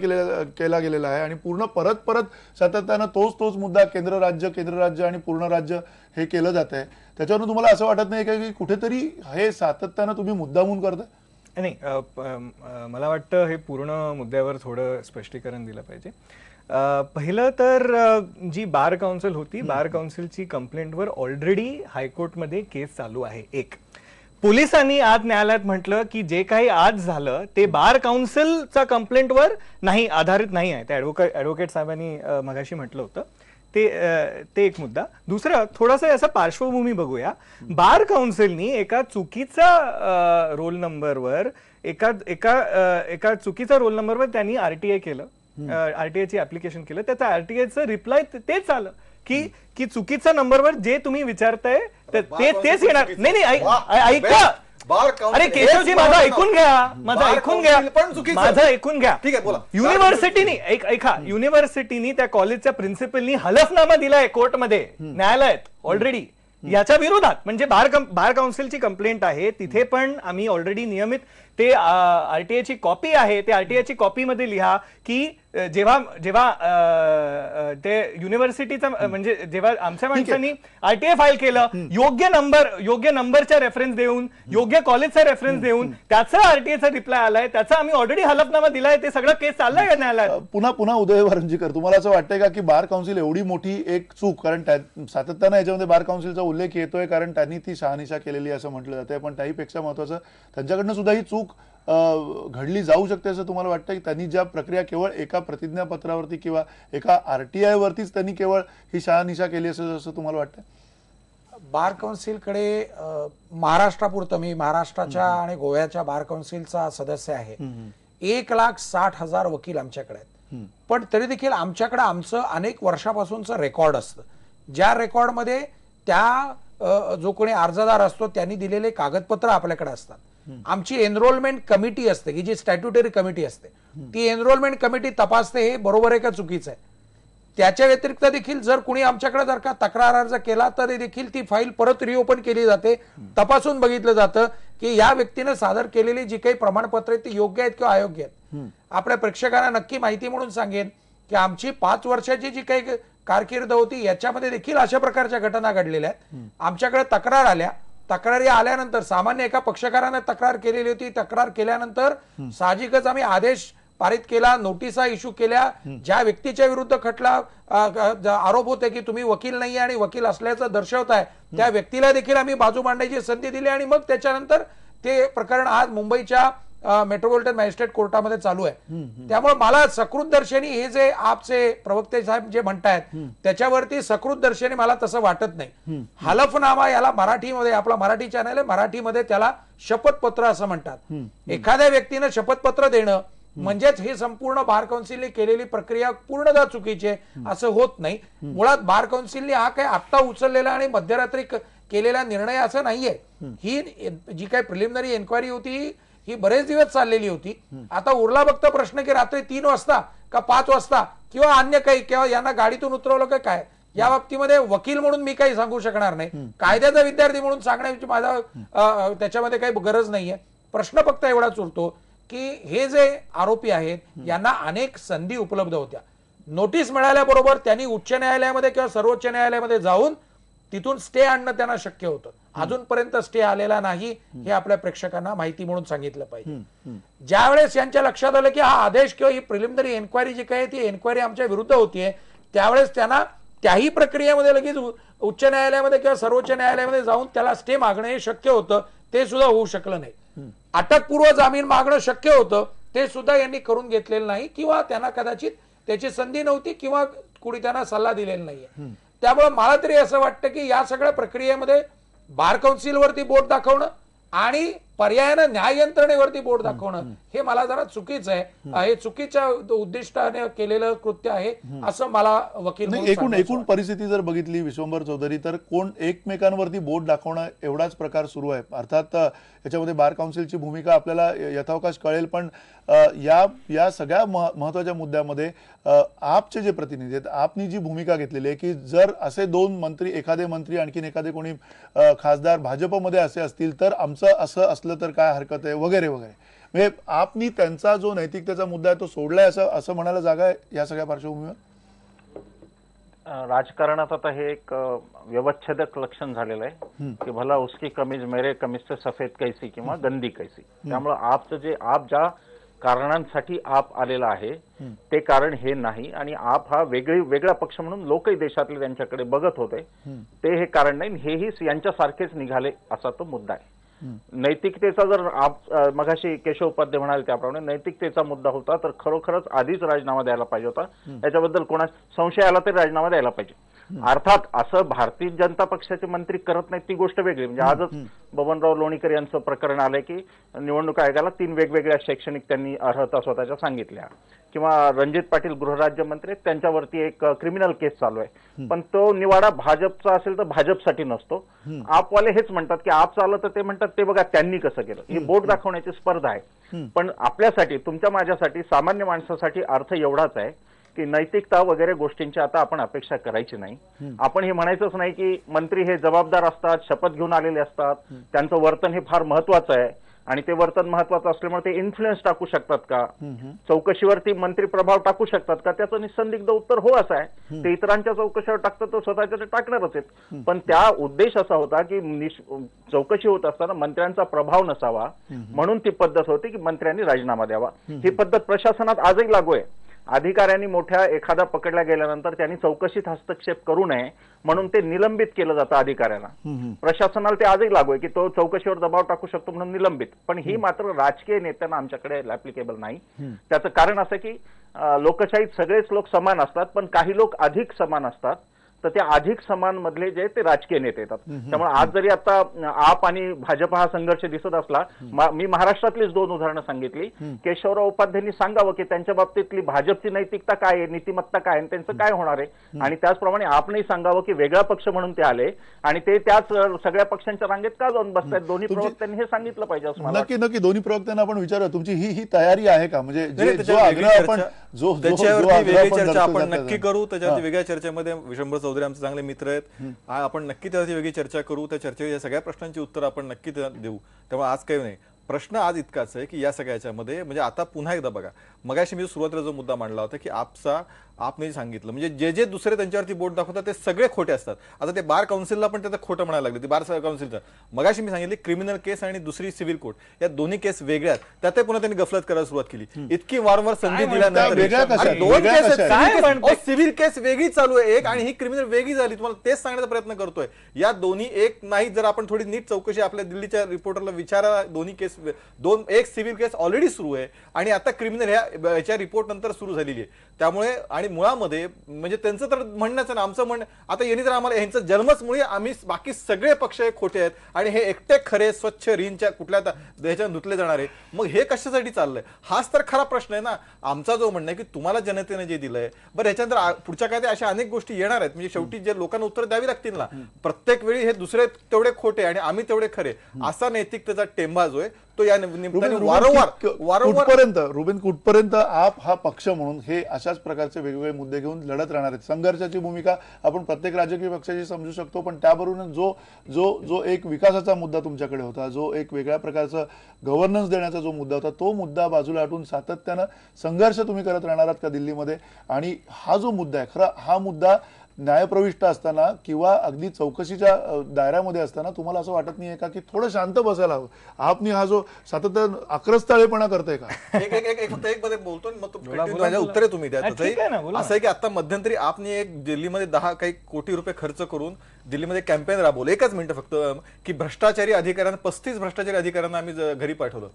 केला गेलेला आहे आणि पूर्ण परत सातत्यानं तोच मुद्दा केंद्र राज्य आणि पूर्ण राज्य हे केलं जात आहे. त्याच्यावरून तुम्हाला असं वाटत नाही का की कुठेतरी हे सातत्यानं तुम्ही मुद्दामून करता? नाही, मला वाटतं हे पूर्ण मुद्द्यावर थोडं स्पष्टीकरण दिलं पाहिजे. पहिलं तर जी बार काउन्सिल होती, बार काउन्सिलची कंप्लेंटवर ऑलरेडी हायकोर्टमध्ये केस चालू आहे. एक, पोलिसांनी आज न्यायालयात म्हटलं की जे काही आज झालं ते बार काउन्सिलच्या कंप्लेंटवर नाही, आधारित नाही आहे. ते ॲडव्होकेट साहेबांनी मगाशी म्हटलं होतं. ते एक मुद्दा. दुसरं, थोडासा याचा पार्श्वभूमी बघूया. बार काउन्सिलनी एका चुकीचा रोल नंबरवर एका चुकीचा रोल नंबरवर त्यांनी आरटीआय केलं, आरटीआयची ऍप्लिकेशन केलं. त्याचा आरटीआयचं रिप्लाय तेच आलं की चुकीच्या नंबरवर जे तुम्ही विचारताय तेच येणार. नाही, ऐका. अरे केशवजी, माझं ऐकून घ्या. ठीक आहे, बोला. युनिव्हर्सिटीनी त्या कॉलेजच्या प्रिन्सिपलनी हलफनामा दिलाय कोर्टमध्ये, न्यायालयात ऑलरेडी याच्या विरोधात. म्हणजे बार काउन्सिलची कंप्लेंट आहे, तिथे पण आम्ही ऑलरेडी नियमित ते आरटीआयची कॉपी आहे, ते आरटीआयची कॉपीमध्ये लिहा की जेव्हा ते युनिव्हर्सिटीचा म्हणजे जेव्हा आमच्या माणसांनी आरटीआय फाईल केलं, योग्य नंबरचा रेफरन्स देऊन, योग्य कॉलेजचा रेफरन्स देऊन त्याचा आरटीआयचा रिप्लाय आलाय, त्याचा आम्ही ऑलरेडी हलफनामा दिलाय. ते सगळं केस चाललाय न्यायालयात. पुन्हा उदय वारुंजीकर, तुम्हाला असं वाटतंय का की बार काउन्सिल एवढी मोठी एक चूक, कारण सातत्यानं याच्यामध्ये बार काउन्सिलचा उल्लेख येतोय कारण त्यांनी ती शहानिशा केलेली असं म्हटलं जाते, पण त्याहीपेक्षा महत्वाचं त्यांच्याकडनं सुद्धा ही चूक घडली जाऊ शकते असं तुम्हाला वाटतं की त्यांनी ज्या प्रक्रिया केवळ एका प्रतिज्ञापत्रावरती किंवा एका आरटीआय वरतीच त्यांनी केवळ ही शहानिशा केली असं तुम्हाला वाटतं? बार काउन्सिलकडे महाराष्ट्रापुरतं, मी महाराष्ट्राच्या आणि गोव्याच्या बार काउन्सिलचा सदस्य आहे, 1,60,000 वकील आमच्याकडे आहेत. पण तरी देखील आमच्याकडे आमचं अनेक वर्षापासूनचं रेकॉर्ड असतं, ज्या रेकॉर्डमध्ये त्या जो कोणी अर्जदार असतो त्यांनी दिलेले कागदपत्र आपल्याकडे असतात. आमची एनरोलमेंट कमिटी असते की जी स्टॅट्युटरी कमिटी असते, ती एनरोलमेंट कमिटी तपासते हे बरोबर आहे का चुकीचं आहे. त्याच्या व्यतिरिक्त देखील जर कुणी आमच्याकडे जर का तक्रार अर्ज केला तर देखील ती फाईल परत रिओपन केली जाते, तपासून बघितलं जातं की या व्यक्तीने सादर केलेली जी काही प्रमाणपत्र आहेत ती योग्य आहेत किंवा अयोग्य आहेत. आपल्या प्रेक्षकांना नक्की माहिती म्हणून सांगेन की आमची 5 वर्षाची जी काही कारकीर्द होती याच्यामध्ये देखील अशा प्रकारच्या घटना घडलेल्या आहेत. आमच्याकडे तक्रार आल्या, तक्रारी आल्यानंतर सामान्य एका पक्षकाराने तक्रार केलेली होती, तक्रार केल्यानंतर साहजिकच आम्ही आदेश पारित केला, नोटिसा इश्यू केल्या. ज्या व्यक्तीच्या विरुद्ध खटला आरोप होते की तुम्ही वकील नाही आणि वकील असल्याचं दर्शवताय, त्या व्यक्तीला देखील आम्ही बाजू मांडण्याची संधी दिली आणि मग त्याच्यानंतर ते प्रकरण आज मुंबईच्या मेट्रोपॉलिटन मॅजिस्ट्रेट कोर्टामध्ये चालू आहे. त्यामुळे मला सकृत दर्शनी हे जे आपचे प्रवक्ते साहेब जे म्हणतायत त्याच्यावरती सकृत दर्शनी मला तसं वाटत नाही. हलफनामा याला मराठीमध्ये, आपला मराठी चॅनल आहे, मराठीमध्ये त्याला शपथपत्र असं म्हणतात. एखाद्या व्यक्तीनं शपथपत्र देणं म्हणजेच हे संपूर्ण बार काउन्सिलने केलेली प्रक्रिया पूर्णतः चुकीची आहे असं होत नाही. मुळात बार काउन्सिलने हा काही आत्ता उचललेला आणि मध्यरात्री केलेला निर्णय असं नाहीये. ही जी काही प्रिलिमिनरी एन्क्वायरी होती ही बरेच दिवस चाललेली होती. आता उरला फक्त प्रश्न की रात्री 3 वाजता का 5 वाजता किंवा अन्य काही, किंवा यांना गाडीतून उतरवलं का काय, या बाबतीमध्ये वकील म्हणून मी काही सांगू शकणार नाही. कायद्याचा विद्यार्थी म्हणून सांगण्याची माझा त्याच्यामध्ये काही गरज नाहीये. प्रश्न फक्त एवढाच उरतो की हे जे आरोपी आहेत यांना अनेक संधी उपलब्ध होत्या. नोटीस मिळाल्याबरोबर त्यांनी उच्च न्यायालयामध्ये किंवा सर्वोच्च न्यायालयामध्ये जाऊन तिथून स्टे आणणं त्यांना शक्य होतं. अजूनपर्यंत स्टे आलेला नाही हे आपल्या प्रेक्षकांना माहिती म्हणून सांगितलं पाहिजे. ज्यावेळेस यांच्या लक्षात आलं की हा आदेश किंवा ही प्रिलिमिनरी एन्क्वायरी जी काही ती एन्क्वायरी आमच्या विरुद्ध होतीये, त्यावेळेस त्यांना त्याही प्रक्रियेमध्ये लगेच उच्च न्यायालयामध्ये किंवा सर्वोच्च न्यायालयामध्ये जाऊन त्याला स्टे मागणं हे शक्य होतं, ते सुद्धा होऊ शकलं नाही. अटकपूर्व जामीन मागणं शक्य होतं, ते सुद्धा यांनी करून घेतलेलं नाही किंवा त्यांना कदाचित त्याची संधी नव्हती किंवा कुणी त्यांना सल्ला दिलेला नाहीये. त्यामुळे मला तरी असं वाटतं की या सगळ्या प्रक्रियेमध्ये बार काउन्सिलवरती बोट दाखवणं आणि पर्यायानं न्याय यंत्रणेवरती बोट दाखवणं हे मला जरा चुकीचं आहे. हे चुकीच्या उद्दिष्टाने केलेलं कृत्य आहे असं मला वकील म्हणून एकूण परिस्थिती जर बघितली विश्वंभर चौधरी, तर कोण एकमेकांवरती बोट दाखवणं एवढाच प्रकार सुरू आहे. अर्थात याच्यामध्ये बार काउन्सिलची भूमिका आपल्याला यथावकाश कळेल, पण या सगळ्या महत्वाच्या मुद्द्यामध्ये आपचे जे प्रतिनिधी आहेत, आपनी जी भूमिका घेतलेली आहे की जर असे 2 मंत्री, एखादे मंत्री आणखीन एखादे कोणी खासदार भाजपमध्ये असे असतील तर आमचं असं असलं तर काय हरकत आहे वगैरे वगैरे, म्हणजे आपनी त्यांचा जो नैतिकतेचा मुद्दा आहे तो सोडलाय असं म्हणायला जागा आहे या सगळ्या पार्श्वभूमीवर? राजकारणात आता हे एक व्यवच्छेदक लक्षण झालेलं आहे की भला उसकी कमीज मेरे कमीज से सफेद कैसी किंवा गंदी कैसी. त्यामुळे आपचं जे आप ज्या कारणांसाठी आप आलेला आहे ते कारण हे नाही, आणि आप हा वेगळा पक्ष म्हणून लोकही देशातले त्यांच्याकडे बघत होते, ते हे कारण नाही. हेही यांच्यासारखेच निघाले असा तो मुद्दा आहे. नैतिकतेचा जर मगाशी केशव उपाध्ये म्हणाले त्याप्रमाणे नैतिकतेचा मुद्दा होता तर खरोखरच आधीच राजीनामा द्यायला पाहिजे होता. याच्याबद्दल कोणा संशय आला तरी राजीनामा द्यायला पाहिजे. अर्थात असं भारतीय जनता पक्षाचे मंत्री करत नाहीत ती गोष्ट वेगळी. म्हणजे आजच बबनराव लोणीकर यांचं प्रकरण आलंय की निवडणूक आयोगाला 3 वेगवेगळ्या शैक्षणिक त्यांनी अर्हता स्वतःच्या सांगितल्या, किंवा रणजित पाटील गृहराज्यमंत्री त्यांच्यावरती एक क्रिमिनल केस चालू आहे, पण तो निवाडा भाजपचा असेल तर भाजपसाठी नसतो. आपवाले हेच म्हणतात की आप चाललं तर ते म्हणतात ते बघा त्यांनी कसं केलं. ही बोट दाखवण्याची स्पर्धा आहे. पण आपल्यासाठी, तुमच्या माझ्यासाठी, सामान्य माणसासाठी अर्थ एवढाच आहे की नैतिकता वगैरे गोष्टींची आता आपण अपेक्षा करायची नाही. आपण हे म्हणायचंच नाही की मंत्री हे जबाबदार असतात, शपथ घेऊन आलेले असतात, त्यांचं वर्तन हे फार महत्वाचं आहे आणि ते वर्तन महत्वाचं असल्यामुळे ते इन्फ्लुएन्स टाकू शकतात का, चौकशीवरती मंत्री प्रभाव टाकू शकतात का, त्याचं निसंदिग्ध उत्तर हो असं आहे. ते इतरांच्या चौकशीवर टाकतात तर स्वतःच्या ते टाकणारच आहेत. पण त्या उद्देश असा होता की चौकशी होत असताना मंत्र्यांचा प्रभाव नसावा म्हणून ती पद्धत होती की मंत्र्यांनी राजीनामा द्यावा. ही पद्धत प्रशासनात आजही लागू आहे. अधिकाऱ्यांनी मोठ्या एखादा पकडला गेल्यानंतर त्यांनी चौकशीत हस्तक्षेप करू नये म्हणून ते निलंबित केलं जातं अधिकाऱ्यांना. प्रशासनाला ते आजही लागू आहे की तो चौकशीवर दबाव टाकू शकतो म्हणून निलंबित. पण ही मात्र राजकीय नेत्यांना आमच्याकडे ऍप्लिकेबल नाही. त्याचं कारण असं की लोकशाहीत सगळेच लोक समान असतात, पण काही लोक अधिक समान असतात तर ते अधिक समान मधले जे ते राजकीय नेते येतात. त्यामुळे आज जरी आता आप आणि भाजप हा संघर्ष दिसत असला, मी महाराष्ट्रातलीच 2 उदाहरणं सांगितली. केशवराव उपाध्यायांनी सांगावं की त्यांच्या बाबतीतली भाजपची नैतिकता काय आहे, नीतिमत्ता काय आहे, त्यांचं काय होणार आहे. आणि त्याचप्रमाणे आपणही सांगावं की वेगळा पक्ष म्हणून ते आले आणि ते त्याच सगळ्या पक्षांच्या रांगेत का जाऊन बसतायत. दोन्ही प्रवक्त्यांनी हे सांगितलं पाहिजे असं मला नक्की नक्की दोन्ही प्रवक्त्यांना आपण विचारूया, तुमची ही तयारी आहे का? म्हणजे जो आग्रह आपण त्याच्यावरती वेगळी चर्चा आपण नक्की करू. त्याच्यावरती वेगळ्या चर्चेमध्ये विशंभर चौधरी आमचे चांगले मित्र आहेत, आपण नक्की त्यावरती वेगळी चर्चा करू. त्या चर्चेच्या या सगळ्या प्रश्नांची उत्तर आपण नक्की देऊ. त्यामुळे आज काही नाही. प्रश्न आज इतकाच आहे की या सगळ्याच्यामध्ये म्हणजे आता पुन्हा एकदा बघा, मगाशी मी सुरुवातीला जो मुद्दा मांडला होता की आपने सांगितलं म्हणजे जे दुसरे त्यांच्यावरती बोट दाखवतात ते सगळे खोटे असतात. आता ते बार काउन्सिलला पण त्याचं खोटं म्हणायला लागले, ते बार काउन्सिलचं. मगाशी मी सांगितले क्रिमिनल केस आणि दुसरी सिव्हिल कोर्ट या दोन्ही केस वेगळ्यात, त्यातही पुन्हा त्यांनी गफलत करायला सुरुवात केली. इतकी वारंवार संधी दिल्यानंतर 2 केस, सिव्हिल केस वेगळी चालू आहे एक आणि ही क्रिमिनल वेगळी झाली. तुम्हाला तेच सांगण्याचा प्रयत्न करतोय. या दोन्ही एक नाही, जर आपण थोडी नीट चौकशी आपल्या दिल्लीच्या रिपोर्टरला विचारा, दोन्ही केस एक सिव्हिल केस ऑलरेडी सुरू आहे आणि आता क्रिमिनल ह्याच्या रिपोर्ट नंतर सुरू झालेली आहे. त्यामुळे आणि मुळामध्ये म्हणजे त्यांचं तर म्हणण्याचं ना, आमचं म्हणणं आता यांनी तर आम्हाला यांचा जन्मच मुळे आम्ही बाकी सगळे पक्ष खोटे आहेत आणि हे एकटे खरे स्वच्छ रीनच्या कुठल्या ह्याच्या धुतले जाणारे, मग हे कशासाठी चाललंय? हाच तर खरा प्रश्न आहे ना. आमचा जो म्हणणं आहे की तुम्हाला जनतेने जे दिलंय, बरं ह्याच्यानंतर पुढच्या काय अशा अनेक गोष्टी येणार आहेत. म्हणजे शेवटी जे लोकांना उत्तर द्यावी लागतील ना, प्रत्येक वेळी हे दुसरे तेवढे खोटे आणि आम्ही तेवढे खरे असा नैतिकतेचा टेंबा जो आहे तो या निमित्ताने वारंवार रुबेन कुठपर्यंत आप हा पक्ष म्हणून हे अशाच प्रकारचे वेगवेगळे मुद्दे घेऊन लढत राहणार आहेत? संघर्षाची भूमिका आपण प्रत्येक राजकीय पक्षाची समजू शकतो, पण त्याबरोबर जो एक विकासाचा मुद्दा तुमच्याकडे होता, जो एक वेगळ्या प्रकारचा गव्हर्नन्स देण्याचा जो मुद्दा होता, तो मुद्दा बाजूला हटून सातत्यानं संघर्ष तुम्ही करत राहणार आहात का दिल्लीमध्ये? आणि हा जो मुद्दा आहे, खरा हा मुद्दा न्यायप्रविष्ट असताना किंवा अगदी चौकशीच्या दायऱ्यामध्ये असताना तुम्हाला असं वाटत नाहीये का की थोडं शांत बसायला हवं? आपनी हा जो सातत्यानं आक्रस्ताळेपणा करताय का? एक मध्ये बोलतो मग उत्तरे तुम्ही द्या. असं आहे की आता मध्यंतरी आपने एक दिल्लीमध्ये 10 काही कोटी रुपये खर्च करून दिल्लीमध्ये कॅम्पेन राबवलं. 1 मिनिट फक्त, की भ्रष्टाचारी अधिकाऱ्यांना 35 भ्रष्टाचारी अधिकाऱ्यांना आम्ही घरी पाठवलं,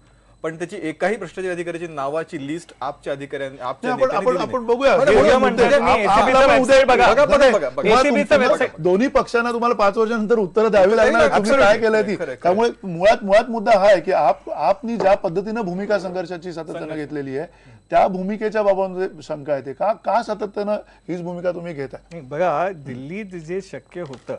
पण त्याची एकाही भ्रष्टाचारी अधिकाऱ्याची नावाची लिस्ट आपच्या अधिकाऱ्यांनी आपण बघूया. दोन्ही पक्षांना तुम्हाला 5 वर्षानंतर उत्तर द्यावी लागणार तुम्ही काय केलंय ती. त्यामुळे मुळात मुद्दा हा आहे की आपनी ज्या पद्धतीनं भूमिका संघर्षाची सातत्यानं घेतलेली आहे, त्या भूमिकेच्या बाबतीत शंका येते का सातत्यानं हीच भूमिका तुम्ही घेताय? बघा, दिल्लीत जे शक्य होतं,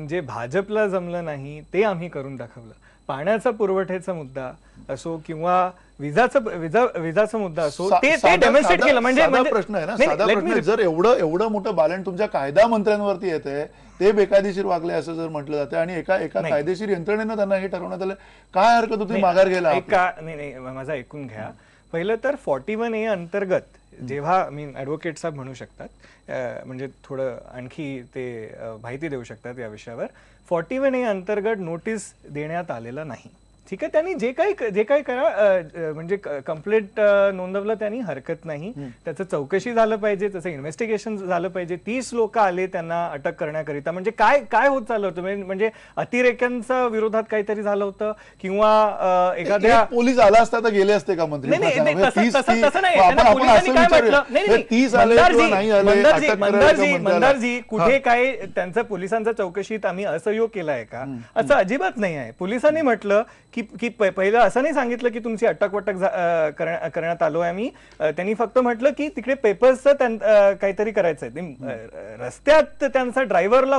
जे भाजपला जमलं नाही ते आम्ही करून दाखवलं. पाण्याचा पुरवठ्याचा मुद्दा असो किंवा विजाचा मुद्दा असो, ते डेमॉन्स्ट्रेट केलं. म्हणजे प्रश्न आहे ना, साधा प्रश्न. जर एवढं मोठं बालन तुमच्या कायदा मंत्र्यांवरती येतंय, ते बेकायदेशीर वागले असं जर म्हटलं जातं आणि एका कायदेशीर यंत्रणेनं त्यांना हे ठरवण्यात आलं, काय हरकत होती माघार घ्यायला? नाही, माझा ऐकून घ्या. पहिलं तर 41A अंतर्गत जेव्हा ऍडव्होकेट साहेब म्हणू शकतात, म्हणजे थोडं आणखी ते माहिती देऊ शकतात या विषयावर. 41A अंतर्गत नोटीस देण्यात आलेला नाही. ठीक आहे, त्यांनी जे काही करा, म्हणजे कंप्लेंट नोंदवलं, त्यांनी हरकत नाही. त्याचं चौकशी झालं पाहिजे, त्याचं इन्व्हेस्टिगेशन झालं पाहिजे. 30 लोक आले त्यांना अटक करण्याकरिता. म्हणजे काय होत चाललं होतं? म्हणजे अतिरेक्यांच्या विरोधात काहीतरी झालं होतं किंवा एखाद्या पोलीस आला असता तर गेले असते का मंत्री? मंदारजी, कुठे काय त्यांचा पोलिसांच्या चौकशीत आम्ही असहयोग केलाय का? असं अजिबात नाही आहे. पोलिसांनी म्हटलं की पहिलं असं नाही सांगितलं की तुमची अटक करण्यात आलोय आम्ही. त्यांनी फक्त म्हटलं की तिकडे पेपर्सचं काहीतरी करायचंय. रस्त्यात त्यांचा ड्रायव्हरला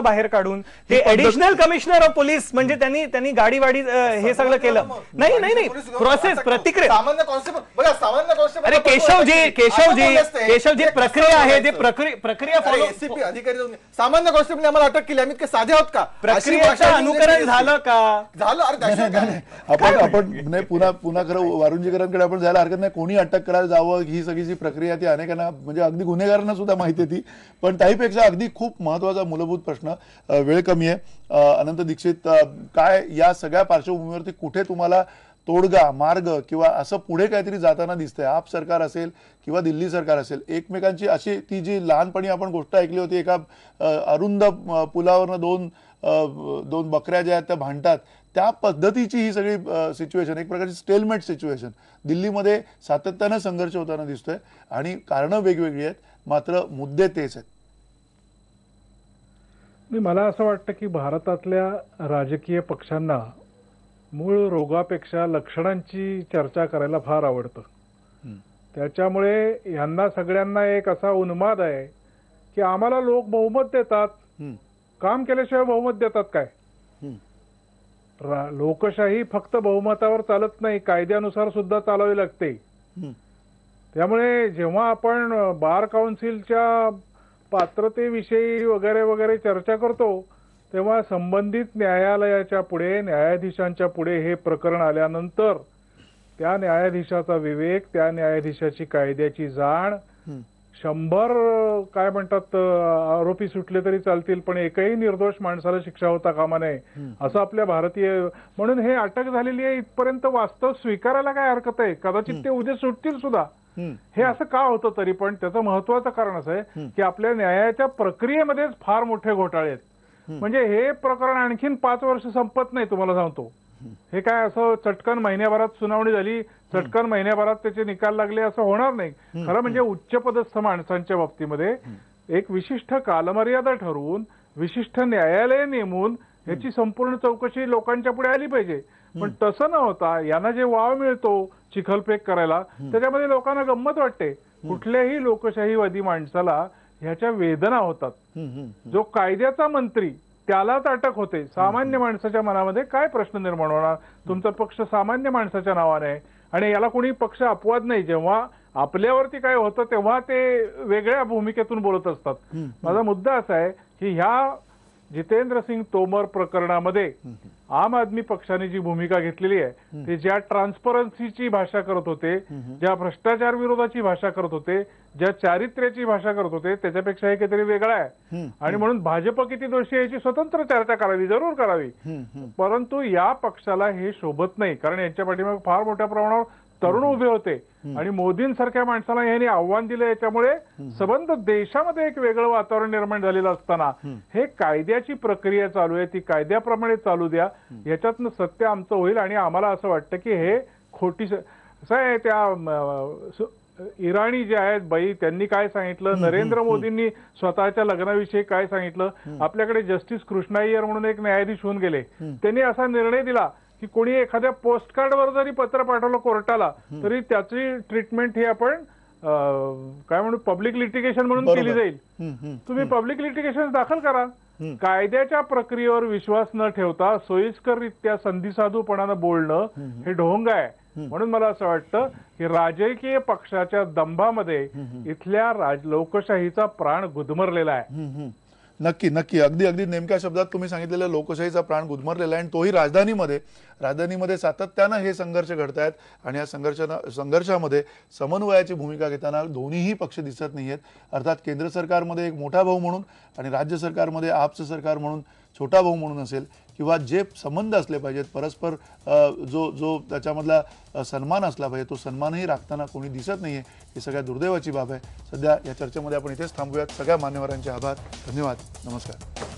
बाहेर काढून ते ऍडिशनल कमिशनर ऑफ पोलीस, म्हणजे त्यांनी गाडीवाडी हे सगळं केलं. नाही, प्रोसेस, प्रतिक्रिया. अरे केशवजी, प्रक्रिया आहे, जे प्रक्रिया फॉलो. अधिकारी सामान्य कॉन्स्टेबल आम्हाला अटक केली, आम्ही साधे आहोत का? प्रक्रियेचं अनुकरण झालं का? आपण पुन्हा खरं वारुंजीकरांकडे आपण जायला हरकत नाही. कोणी अटक करायला जावं ही सगळी जी प्रक्रिया ती अनेकांना, म्हणजे अगदी गुन्हेगारांना सुद्धा माहिती आहे ती. पण त्याहीपेक्षा अगदी खूप महत्वाचा मूलभूत प्रश्न, वेळ कमी आहे, अनंत दीक्षित, काय या सगळ्या पार्श्वभूमीवरती कुठे तुम्हाला तोडगा मार्ग किंवा असं पुढे काहीतरी जाताना दिसतंय? आप सरकार असेल किंवा दिल्ली सरकार असेल, एकमेकांची अशी ती जी लहानपणी आपण गोष्ट ऐकली होती, एका अरुंद पुलावरनं दोन बकऱ्या ज्या आहेत त्या भांडतात, त्या पद्धतीची ही सगळी सिच्युएशन, एक प्रकारची स्टेलमेट सिच्युएशन दिल्लीमध्ये सातत्यानं संघर्ष होताना दिसतोय. आणि कारणं वेगवेगळी आहेत. मात्र मुद्दे तेच आहेत. मला असं वाटतं की भारतातल्या राजकीय पक्षांना मूळ रोगापेक्षा लक्षणांची चर्चा करायला फार आवडतं. त्याच्यामुळे यांना सगळ्यांना एक असा उन्माद आहे की आम्हाला लोक बहुमत देतात, काम केल्याशिवाय बहुमत देतात काय? लोकशाही फक्त बहुमतावर चालत नाही, कायद्यानुसार सुद्धा चालावी लागते. त्यामुळे जेव्हा आपण बार काउन्सिलच्या पात्रतेविषयी वगैरे वगैरे चर्चा करतो तेव्हा संबंधित न्यायालयाच्या पुढे, न्यायाधीशांच्या पुढे हे प्रकरण आल्यानंतर त्या न्यायाधीशाचा विवेक, त्या न्यायाधीशाची कायद्याची जाण, 100 काय म्हणतात आरोपी सुटले तरी चालतील पण एकही निर्दोष माणसाला शिक्षा होता कामा नये असं आपल्या भारतीय, म्हणून हे अटक झालेली आहे इथपर्यंत वास्तव स्वीकारायला काय हरकत आहे? कदाचित ते उद्या सुटतील सुद्धा. हे असं का होतं तरी पण त्याचं महत्वाचं कारण असं आहे की आपल्या न्यायाच्या प्रक्रियेमध्येच फार मोठे घोटाळे आहेत. म्हणजे हे प्रकरण आणखीन 5 वर्ष संपत नाही, तुम्हाला सांगतो. हे काय असं चटकन महिन्याभरात सुनावणी झाली, चटकन महिन्याभरात त्याचे निकाल लागले असं होणार नाही. खरं म्हणजे उच्चपदस्थ माणसांच्या बाबतीमध्ये एक विशिष्ट कालमर्यादा ठरवून विशिष्ट न्यायालय नेमून याची संपूर्ण चौकशी लोकांच्या पुढे आली पाहिजे. पण तसं न होता यांना जे वाव मिळतो चिखलफेक करायला त्याच्यामध्ये लोकांना गंमत वाटते. कुठल्याही लोकशाहीवादी माणसाला ह्याच्या वेदना होतात. जो कायद्याचा मंत्री त्यालाच अटक होते, सामान्य माणसाच्या मनामध्ये काय प्रश्न निर्माण होणार? तुमचा पक्ष सामान्य माणसाच्या नावाने आहे आणि याला कोणी पक्ष अपवाद नाही. जेव्हा आपल्यावरती काय होतं तेव्हा ते वेगळ्या भूमिकेतून बोलत असतात. माझा मुद्दा असा आहे की ह्या जितेंद्र सिंग तोमर प्रकरणामध्ये आम आदमी पक्षाने जी भूमिका घेतलेली आहे ते ज्या ट्रान्सपरन्सीची भाषा करत होते, ज्या भ्रष्टाचार विरोधाची भाषा करत होते, ज्या चारित्र्याची भाषा करत होते त्याच्यापेक्षा हे काहीतरी वेगळं आहे. आणि म्हणून भाजप किती दोषी याची स्वतंत्र चर्चा करावी, जरूर करावी. परंतु या पक्षाला हे शोभत नाही कारण यांच्या पाठीमागे फार मोठ्या प्रमाणावर तरुण उभे होते आणि मोदींसारख्या माणसाला यांनी आव्हान दिलं. याच्यामुळे संबंध देशामध्ये एक वेगळं वातावरण निर्माण झालेलं असताना हे कायद्याची प्रक्रिया चालू आहे, ती कायद्याप्रमाणे चालू द्या, याच्यातनं सत्य आमचं होईल. आणि आम्हाला असं वाटतं की हे खोटी असं आहे. त्या इराणी जे आहेत बाई त्यांनी काय सांगितलं, नरेंद्र मोदींनी स्वतःच्या लग्नाविषयी काय सांगितलं. आपल्याकडे जस्टिस कृष्णा अय्यर म्हणून एक न्यायाधीश होऊन गेले, त्यांनी असा निर्णय दिला की कोणी एखाद्या पोस्टकार्डवर जरी पत्र पाठवलं कोर्टाला तरी त्याची ट्रीटमेंट ही आपण काय म्हणू पब्लिक लिटिगेशन म्हणून केली जाईल. तुम्ही पब्लिक लिटिगेशन दाखल करा. कायद्याच्या प्रक्रियेवर विश्वास न ठेवता सोयीस्कररित्या संधिसाधूपणानं बोलणं हे ढोंग आहे. म्हणून मला असं वाटतं की राजकीय पक्षाच्या दंभामध्ये इथल्या लोकशाहीचा प्राण गुदमरलेला आहे. नक्की नक्की अगदी अगदी नेमक्या शब्दात तुम्ही सांगितलेलं लोकशाहीचा प्राण गुदमरलेला आहे आणि तोही राजधानीमध्ये सातत्यानं हे संघर्ष घडत आहेत. आणि या संघर्षामध्ये समन्वयाची भूमिका घेताना दोन्हीही पक्ष दिसत नाहीयेत. अर्थात केंद्र सरकारमध्ये एक मोठा भाऊ म्हणून आणि राज्य सरकारमध्ये आपचं सरकार म्हणून छोटा भाऊ म्हणून असेल किंवा जे संबंध असले पाहिजेत परस्पर जो त्याच्यामधला सन्मान असला पाहिजे तो सन्मानही राखताना कोणी दिसत नाहीये. ही सगळ्या दुर्दैवाची बाब आहे. सध्या या चर्चेमध्ये आपण इथेच थांबूयात. सगळ्या मान्यवरांचे आभार, धन्यवाद, नमस्कार.